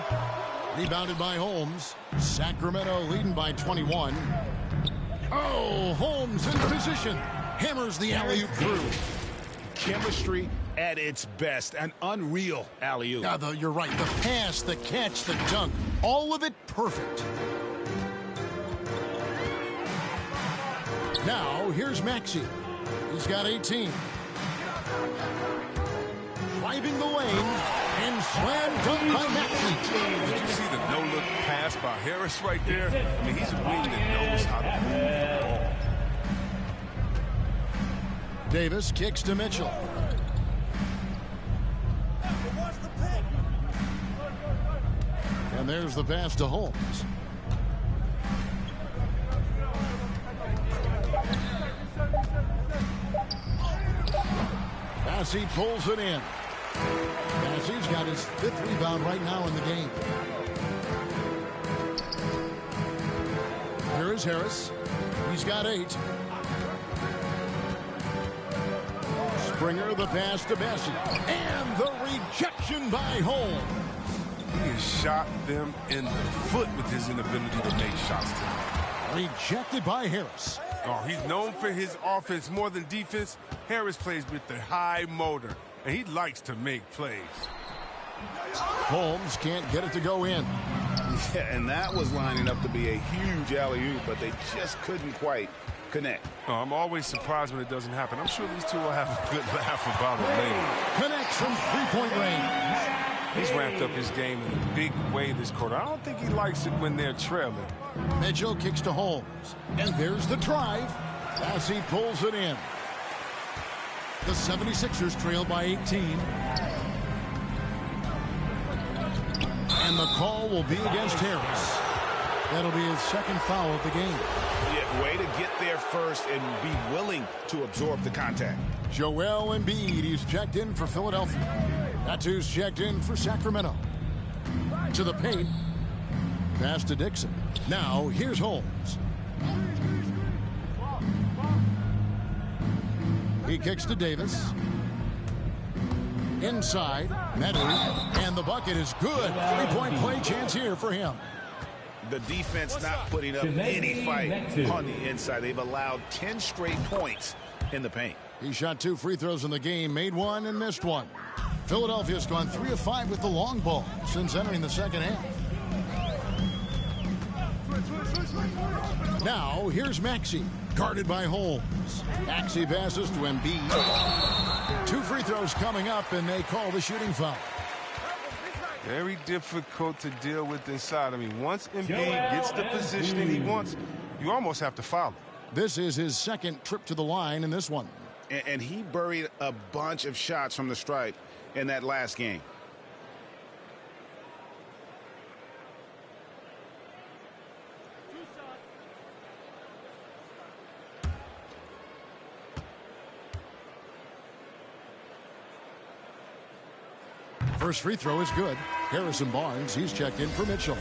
Rebounded by Holmes. Sacramento leading by 21. Oh, Holmes in position. Hammers the alley-oop through. Chemistry at its best. An unreal alley-oop. Yeah, you're right. The pass, the catch, the dunk. All of it perfect. Now, here's Maxey. He's got 18. Driving the lane. And slam dunk by Maxey. Did you see the no-look pass by Harris right there? I mean, he's a wing that knows how to move the ball. Davis kicks to Mitchell. And there's the pass to Holmes. Bassey pulls it in. Bassey's got his 5th rebound right now in the game. Here is Harris. He's got 8. Springer the pass to Bassey. And the rejection by Holmes. He has shot them in the foot with his inability to make shots tonight. Rejected by Harris. Oh, he's known for his offense more than defense. Harris plays with the high motor, and he likes to make plays. Holmes can't get it to go in. Yeah, and that was lining up to be a huge alley-oop, but they just couldn't quite connect. Oh, I'm always surprised when it doesn't happen. I'm sure these two will have a good laugh about it later. Connects from 3-point range. He's ramped up his game in a big way this quarter. I don't think he likes it when they're trailing. Mitchell kicks to Holmes. And there's the drive. Bassey pulls it in. The 76ers trail by 18. And the call will be against Harris. That'll be his 2nd foul of the game. Yeah, way to get there first and be willing to absorb the contact. Joel Embiid, he's checked in for Philadelphia. That's checked in for Sacramento. To the paint. Pass to Dixon. Now, here's Holmes. He kicks to Davis. Inside, Meadow, and the bucket is good. 3-point play chance here for him. The defense not putting up any fight on the inside. They've allowed 10 straight points in the paint. He shot 2 free throws in the game, made 1 and missed 1. Philadelphia's gone 3 of 5 with the long ball since entering the second half. Now, here's Maxey, guarded by Holmes. Maxey passes to Embiid. 2 free throws coming up, and they call the shooting foul. Very difficult to deal with inside. I mean, once Embiid gets the position he wants, you almost have to foul him. This is his 2nd trip to the line in this one. And he buried a bunch of shots from the stripe in that last game. First free throw is good. Harrison Barnes, he's checked in for Mitchell.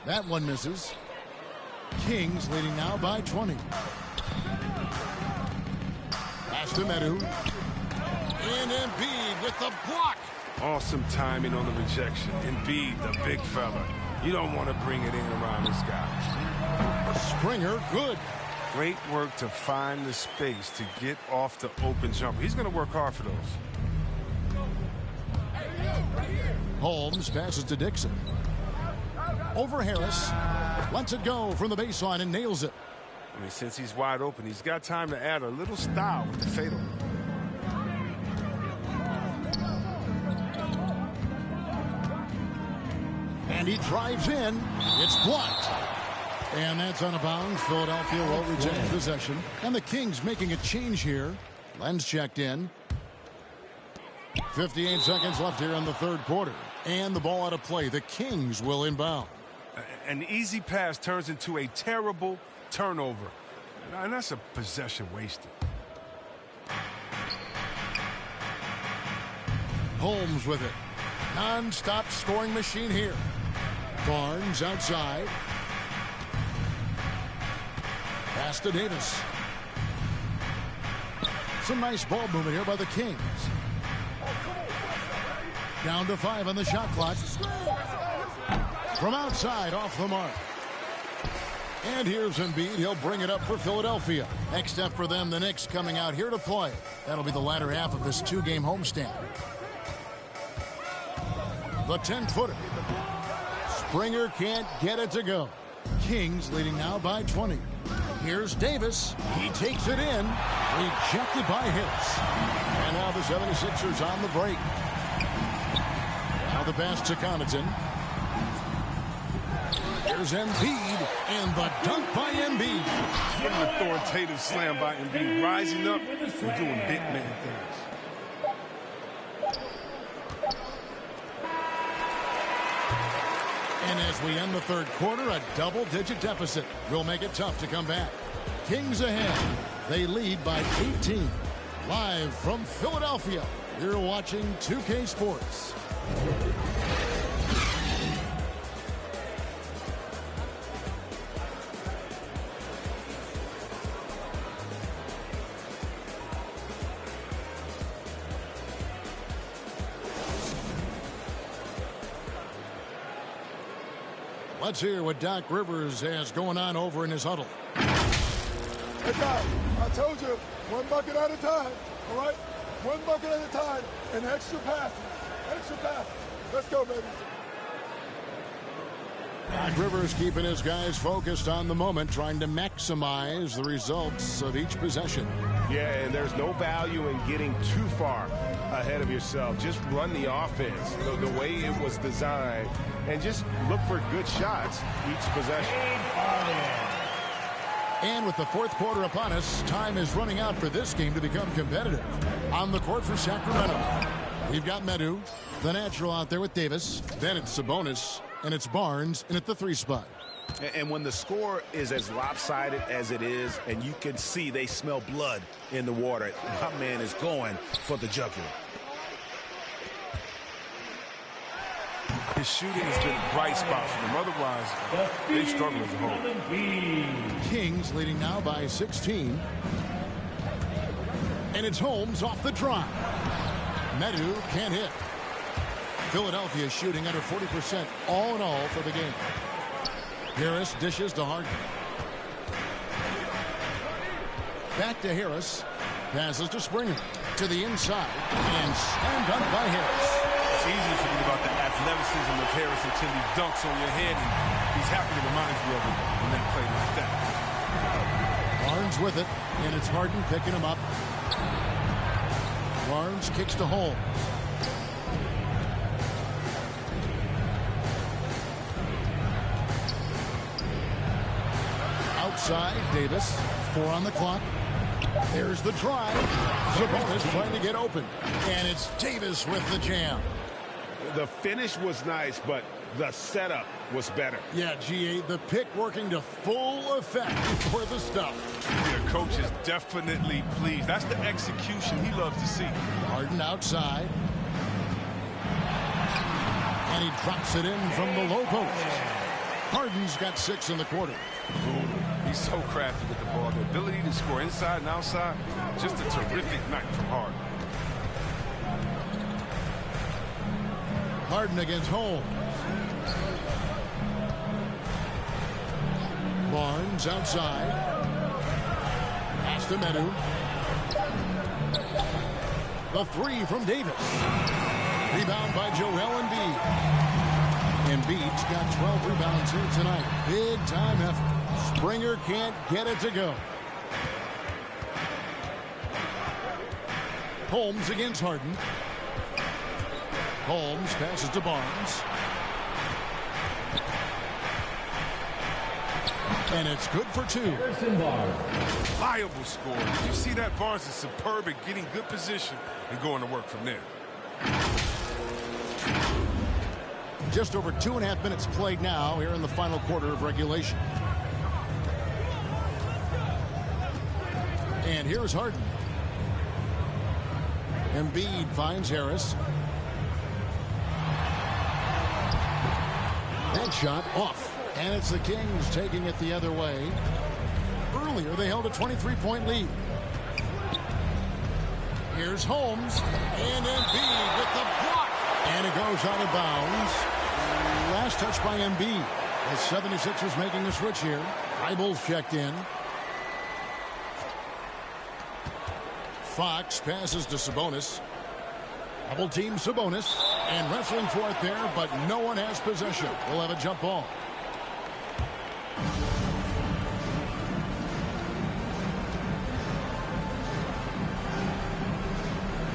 That one misses. Kings leading now by 20. Pass to Meadow. And Embiid with the block. Awesome timing on the rejection. Embiid, the big fella. You don't want to bring it in around this guy. Springer, good. Great work to find the space to get off the open jumper. He's going to work hard for those. Holmes passes to Dixon. Over Harris. Lets it go from the baseline and nails it. I mean, since he's wide open, he's got time to add a little style with the fadeaway. And he drives in. It's blocked. And that's out of bounds. Philadelphia will reject possession. And the Kings making a change here. Len's checked in. 58 seconds left here in the third quarter. And the ball out of play. The Kings will inbound. An easy pass turns into a terrible turnover. And that's a possession wasted. Holmes with it. Non-stop scoring machine here. Barnes outside. Pass to Davis. Some nice ball movement here by the Kings. Down to 5 on the shot clock. From outside, off the mark. And here's Embiid. He'll bring it up for Philadelphia. Next step for them, the Knicks coming out here to play. That'll be the latter half of this two-game homestand. The 10-footer. Springer can't get it to go. Kings leading now by 20. Here's Davis. He takes it in. Rejected by Harris. And now the 76ers on the break. Now the pass to Connaughton. Here's Embiid. And the dunk by Embiid. What an authoritative slam by Embiid. Rising up and doing big man things. And as we end the third quarter, a double-digit deficit will make it tough to come back. Kings ahead. They lead by 18. Live from Philadelphia, you're watching 2K Sports. Let's hear what Doc Rivers has going on over in his huddle. Hey, guys, I told you, one bucket at a time, all right? One bucket at a time, and extra passes. Extra passes. Let's go, baby. Doc Rivers keeping his guys focused on the moment, trying to maximize the results of each possession. Yeah, and there's no value in getting too far ahead of yourself. Just run the offense the way it was designed, and just look for good shots each possession. And with the fourth quarter upon us, time is running out for this game to become competitive. On the court for Sacramento, we've got Medu, the natural out there with Davis. Then it's Sabonis, and it's Barnes in at the 3 spot. And when the score is as lopsided as it is, and you can see they smell blood in the water, my man is going for the jugular. His shooting has been a bright spot for them. Otherwise, they struggle as a whole. Kings leading now by 16. And it's Holmes off the drive. Medu can't hit. Philadelphia shooting under 40% all in all for the game. Harris dishes to Harden. Back to Harris. Passes to Springer. To the inside. And slam dunk by Harris. It's easy to forget about the athleticism of Harris until he dunks on your head, and he's happy to remind you of it when they play like that. Barnes with it, and it's Harden picking him up. Barnes kicks to Holmes. Outside, Davis. 4 on the clock. There's the drive. Sabonis trying to get open. And it's Davis with the jam. The finish was nice, but the setup was better. Yeah, GA, the pick working to full effect before the stuff. Yeah, coach is definitely pleased. That's the execution he loves to see. Harden outside. And he drops it in from the low post. Harden's got 6 in the quarter. He's so crafty with the ball. The ability to score inside and outside, just a terrific night from Harden. Harden against Holmes. Barnes outside. Pass to Medu. The three from Davis. Rebound by Joel Embiid. Embiid's got 12 rebounds here tonight. Big time effort. Springer can't get it to go. Holmes against Harden. Holmes passes to Barnes. And it's good for two. Viable score. Did you see that? Barnes is superb at getting good position and going to work from there. Just over 2.5 minutes played now here in the final quarter of regulation. And here's Harden. Embiid finds Harris. That shot off. And it's the Kings taking it the other way. Earlier, they held a 23-point lead. Here's Holmes. And Embiid with the block. And it goes out of bounds. Last touch by Embiid. The 76ers making a switch here. Eibel's checked in. Fox passes to Sabonis. Double team Sabonis. And wrestling for it there, but no one has possession. We'll have a jump ball.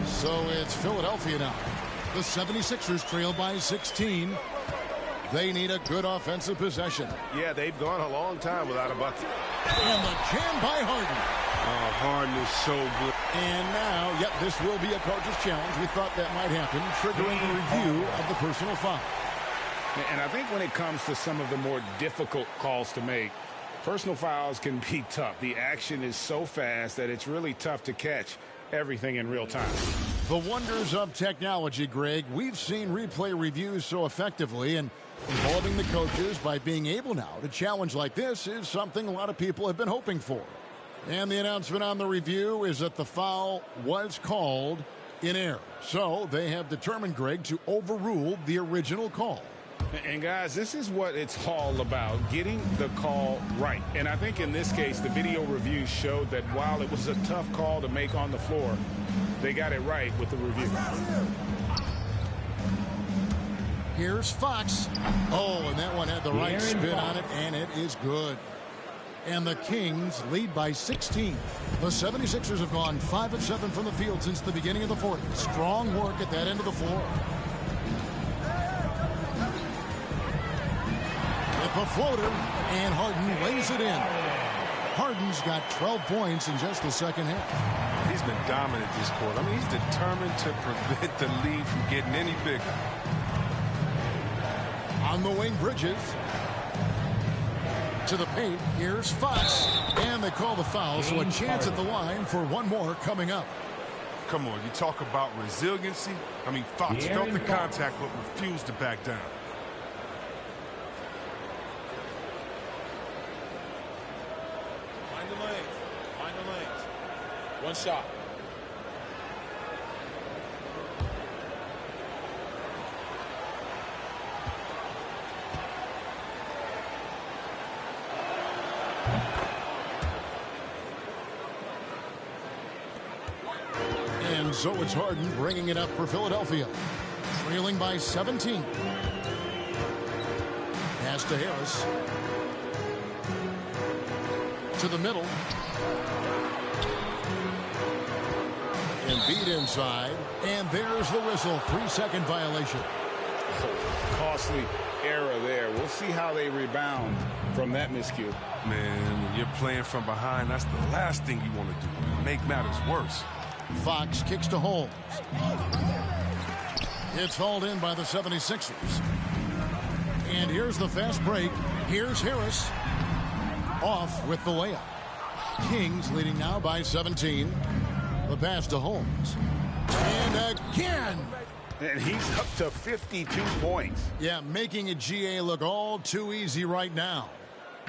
So it's Philadelphia now. The 76ers trail by 16. They need a good offensive possession. Yeah, they've gone a long time without a bucket. And the jam by Harden. Oh, Harden is so good. And now, yep, this will be a coach's challenge. We thought that might happen, triggering a review of the personal foul. And I think when it comes to some of the more difficult calls to make, personal fouls can be tough. The action is so fast that it's really tough to catch everything in real time. The wonders of technology, Greg. We've seen replay reviews so effectively, and involving the coaches by being able now to challenge like this is something a lot of people have been hoping for. And the announcement on the review is that the foul was called in error. So they have determined, Greg, to overrule the original call. And guys, this is what it's all about, getting the call right. And I think in this case, the video review showed that while it was a tough call to make on the floor, they got it right with the review. Here's Fox. Oh, and that one had the right spin on it, and it is good. And the Kings lead by 16. The 76ers have gone 5 of 7 from the field since the beginning of the fourth. Strong work at that end of the floor. With the floater, and Harden lays it in. Harden's got 12 points in just the second half. He's been dominant this quarter. I mean, he's determined to prevent the lead from getting any bigger. On the wing, Bridges. To the paint, here's Fox. And they call the foul, so a chance at the line for one more coming up. Come on, you talk about resiliency. I mean, Fox felt the contact but refused to back down. Find the lanes. Find the lanes. One shot. And so it's Harden bringing it up for Philadelphia. Trailing by 17. Pass to Harris. To the middle. Embiid inside. And there's the whistle. 3-second violation. Costly error there. We'll see how they rebound from that miscue. Man, when you're playing from behind, that's the last thing you want to do. Make matters worse. Fox kicks to Holmes. It's hauled in by the 76ers. And here's the fast break. Here's Harris. Off with the layup. Kings leading now by 17. The pass to Holmes. And again. And he's up to 52 points. Yeah, making a GA look all too easy right now.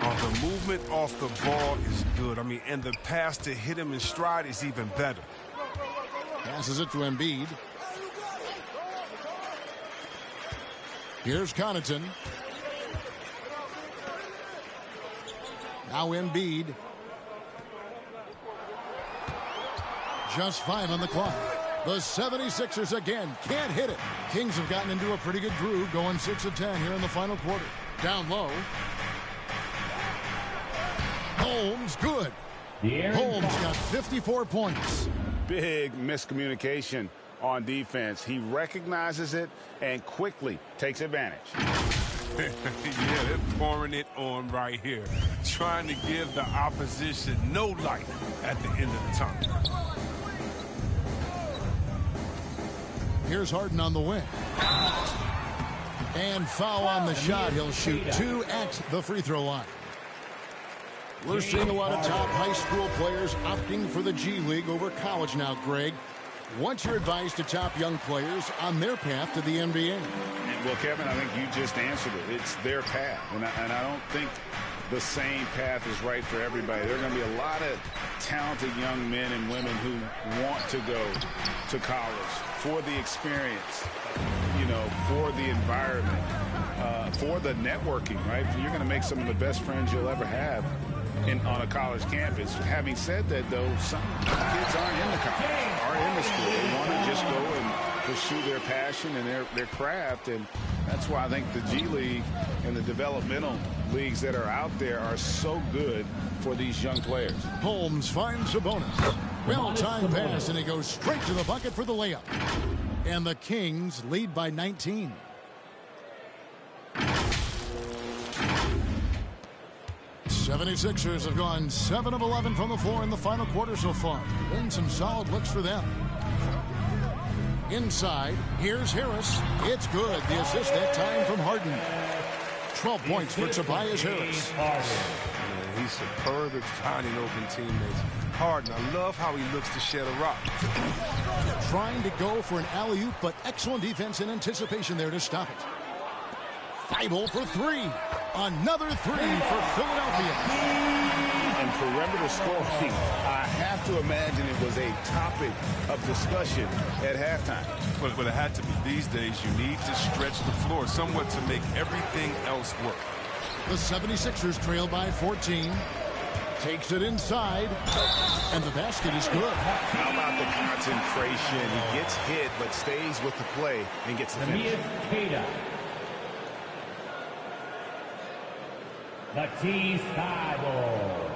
Oh, the movement off the ball is good. I mean, and the pass to hit him in stride is even better. Passes it to Embiid. Here's Connaughton. Now Embiid. Just 5 on the clock. The 76ers again can't hit it. Kings have gotten into a pretty good groove, going 6 of 10 here in the final quarter. Down low. Holmes, good. Holmes got 54 points. Big miscommunication on defense. He recognizes it and quickly takes advantage. Yeah, they're pouring it on right here. Trying to give the opposition no light at the end of the tunnel. Here's Harden on the wing. And foul on the shot. He'll shoot 2 at the free throw line. We're seeing a lot of top high school players opting for the G League over college now, Greg. What's your advice to top young players on their path to the NBA? Well, Kevin, I think you just answered it. It's their path. And I don't think the same path is right for everybody. There are going to be a lot of talented young men and women who want to go to college for the experience, you know, for the environment, for the networking, right? You're going to make some of the best friends you'll ever have on a college campus. Having said that, though, some kids aren't in the college, aren't in the school. They want to just go and pursue their passion and their craft, and that's why I think the G League and the developmental leagues that are out there are so good for these young players. Holmes finds Sabonis. Well-timed pass, and he goes straight to the bucket for the layup. And the Kings lead by 19. The 76ers have gone 7 of 11 from the floor in the final quarter so far. Been some solid looks for them. Inside, here's Harris. It's good. The assist that time from Harden. 12 points for Tobias Harris. Yeah, he's superb at finding open teammates. Harden, I love how he looks to shed a rock. Trying to go for an alley-oop, but excellent defense and anticipation there to stop it. Thibault for 3. Another 3 for Philadelphia. And perimeter scoring, I have to imagine it was a topic of discussion at halftime. But it had to be. These days, you need to stretch the floor somewhat to make everything else work. The 76ers trail by 14. Takes it inside. And the basket is good. How about the concentration? He gets hit, but stays with the play and gets the finish. Matisse Thibault.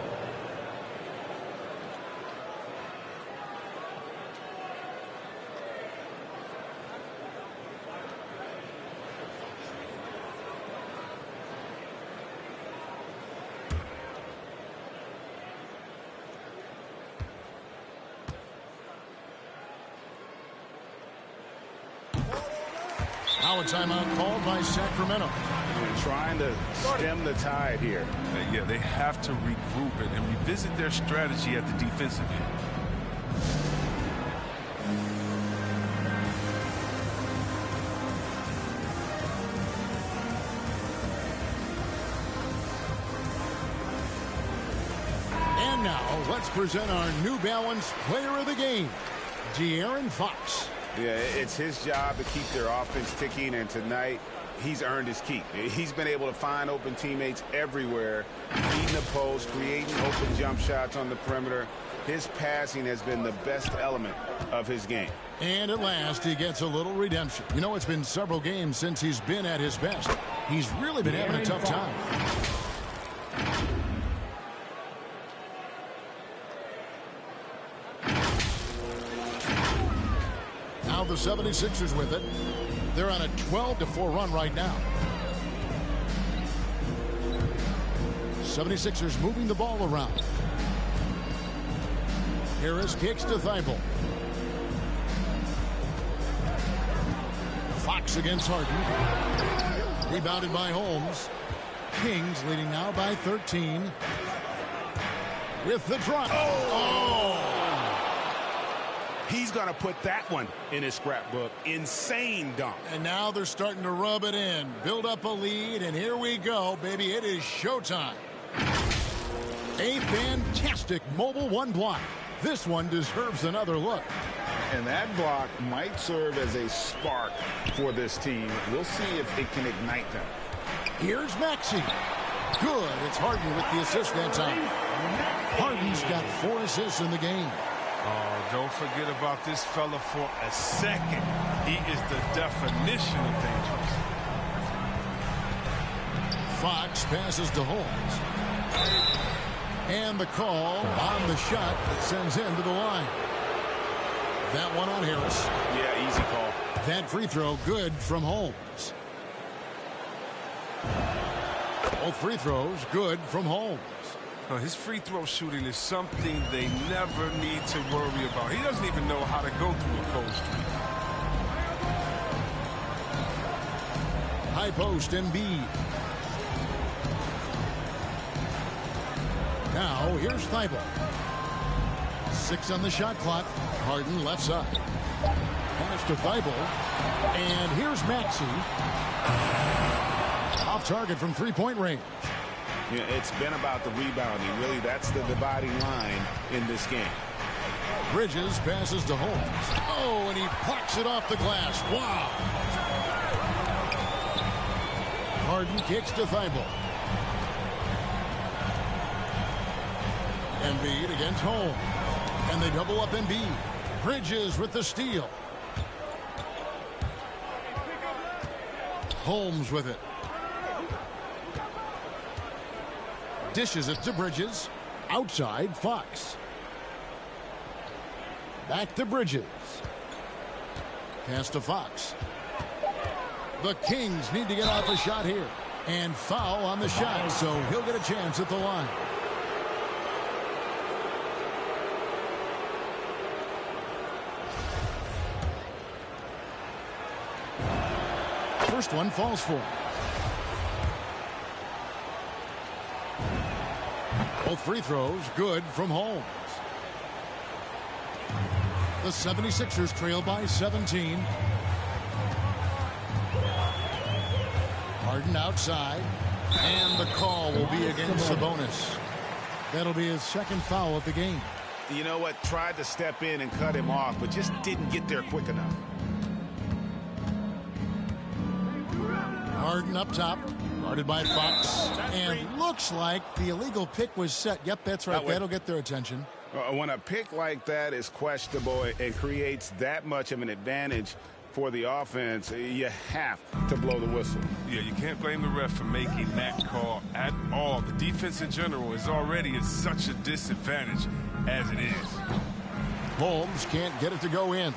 Now a timeout called by Sacramento. They're trying to stem the tide here. Yeah, they have to regroup it and revisit their strategy at the defensive end. And now let's present our New Balance Player of the Game, De'Aaron Fox. Yeah, it's his job to keep their offense ticking, and tonight he's earned his keep. He's been able to find open teammates everywhere, beating the post, creating open jump shots on the perimeter. His passing has been the best element of his game. And at last, he gets a little redemption. You know, it's been several games since he's been at his best. He's really been having a tough time. Now the 76ers with it. They're on a 12-4 run right now. 76ers moving the ball around. Harris kicks to Thibault. Fox against Harden. Rebounded by Holmes. Kings leading now by 13. With the drop. Oh! He's going to put that one in his scrapbook. Insane dunk. And now they're starting to rub it in. Build up a lead, and here we go, baby. It is showtime. A fantastic mobile one block. This one deserves another look. And that block might serve as a spark for this team. We'll see if it can ignite them. Here's Maxey. Good. It's Harden with the assist that time. Harden's got 4 assists in the game. Oh, don't forget about this fella for a second. He is the definition of dangerous. Fox passes to Holmes. And the call on the shot that sends him to the line. That one on Harris. Yeah, easy call. That free throw good from Holmes. Both free throws good from Holmes. His free throw shooting is something they never need to worry about. He doesn't even know how to go through a cold streak. High post Embiid. Now here's Thibault. 6 on the shot clock. Harden left side. Pass to Thibault. And here's Maxey. Off target from 3-point range. Yeah, it's been about the rebounding. Really, that's the dividing line in this game. Bridges passes to Holmes. Oh, and he parks it off the glass. Wow. Harden kicks to Thibault. Embiid against Holmes. And they double up Embiid. Bridges with the steal. Holmes with it. Dishes it to Bridges. Outside, Fox. Back to Bridges. Pass to Fox. The Kings need to get off a shot here. And foul on the shot, so he'll get a chance at the line. First one falls for him. Both free throws good from Holmes. The 76ers trail by 17. Harden outside. And the call will be against Sabonis. That'll be his second foul of the game. You know what? Tried to step in and cut him off, but just didn't get there quick enough. Harden up top, guarded by Fox, and looks like the illegal pick was set. Yep, that's right. That'll get their attention. When a pick like that is questionable and creates that much of an advantage for the offense, you have to blow the whistle. Yeah, you can't blame the ref for making that call at all. The defense in general is already at such a disadvantage as it is. Holmes can't get it to go in.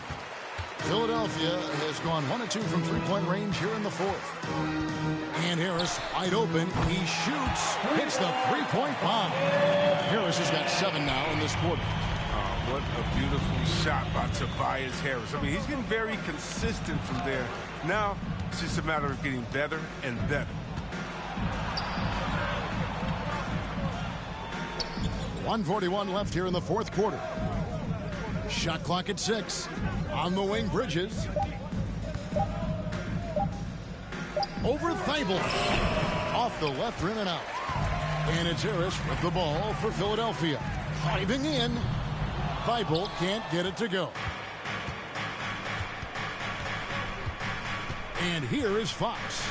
Philadelphia has gone 1 of 2 from 3-point range here in the fourth. And Harris wide open. He shoots. Hits the 3-point bomb. Harris has got 7 now in this quarter. What a beautiful shot by Tobias Harris. I mean, he's getting very consistent from there. Now, it's just a matter of getting better and better. .141 left here in the fourth quarter. Shot clock at 6. On the wing, Bridges. Over Thibault. Off the left rim and out. And it's Harris with the ball for Philadelphia. Diving in. Thibault can't get it to go. And here is Fox.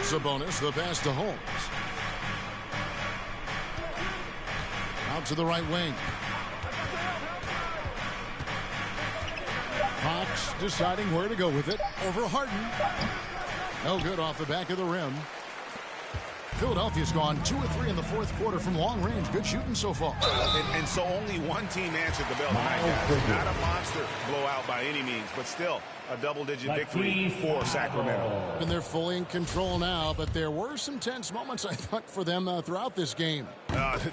Sabonis, the pass to Holmes. Out to the right wing. Fox deciding where to go with it. Over Harden. No good off the back of the rim. Philadelphia's gone 2 of 3 in the fourth quarter from long range. Good shooting so far. And so only one team answered the bell tonight, guys. Not a monster blowout by any means, but still a double-digit victory for Sacramento. And they're fully in control now, but there were some tense moments, I thought, for them throughout this game.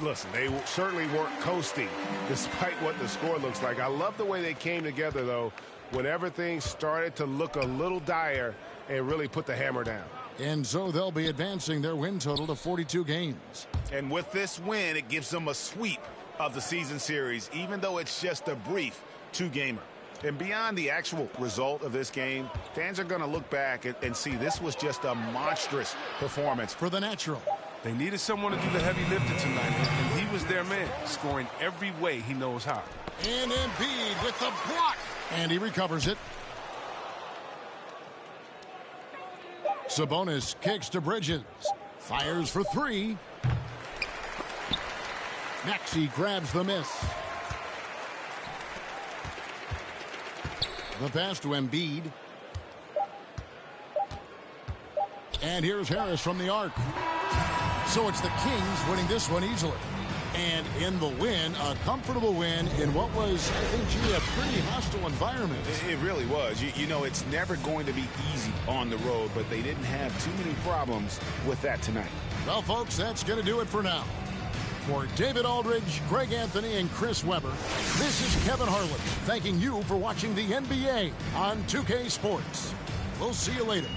Listen, they certainly weren't coasting, despite what the score looks like. I love the way they came together, though, when everything started to look a little dire and really put the hammer down. And so they'll be advancing their win total to 42 games. And with this win, it gives them a sweep of the season series, even though it's just a brief 2-gamer. And beyond the actual result of this game, fans are going to look back and see this was just a monstrous performance for the Natural. They needed someone to do the heavy lifting tonight, and he was their man, scoring every way he knows how. And Embiid with the block. And he recovers it. Sabonis kicks to Bridges. Fires for three. Maxey grabs the miss. The pass to Embiid. And here's Harris from the arc. So it's the Kings winning this one easily. And in the win, a comfortable win in what was, I think, G, a pretty hostile environment. It really was. You know, it's never going to be easy on the road, but they didn't have too many problems with that tonight. Well, folks, that's going to do it for now. For David Aldridge, Greg Anthony, and Chris Webber, this is Kevin Harlan thanking you for watching the NBA on 2K Sports. We'll see you later.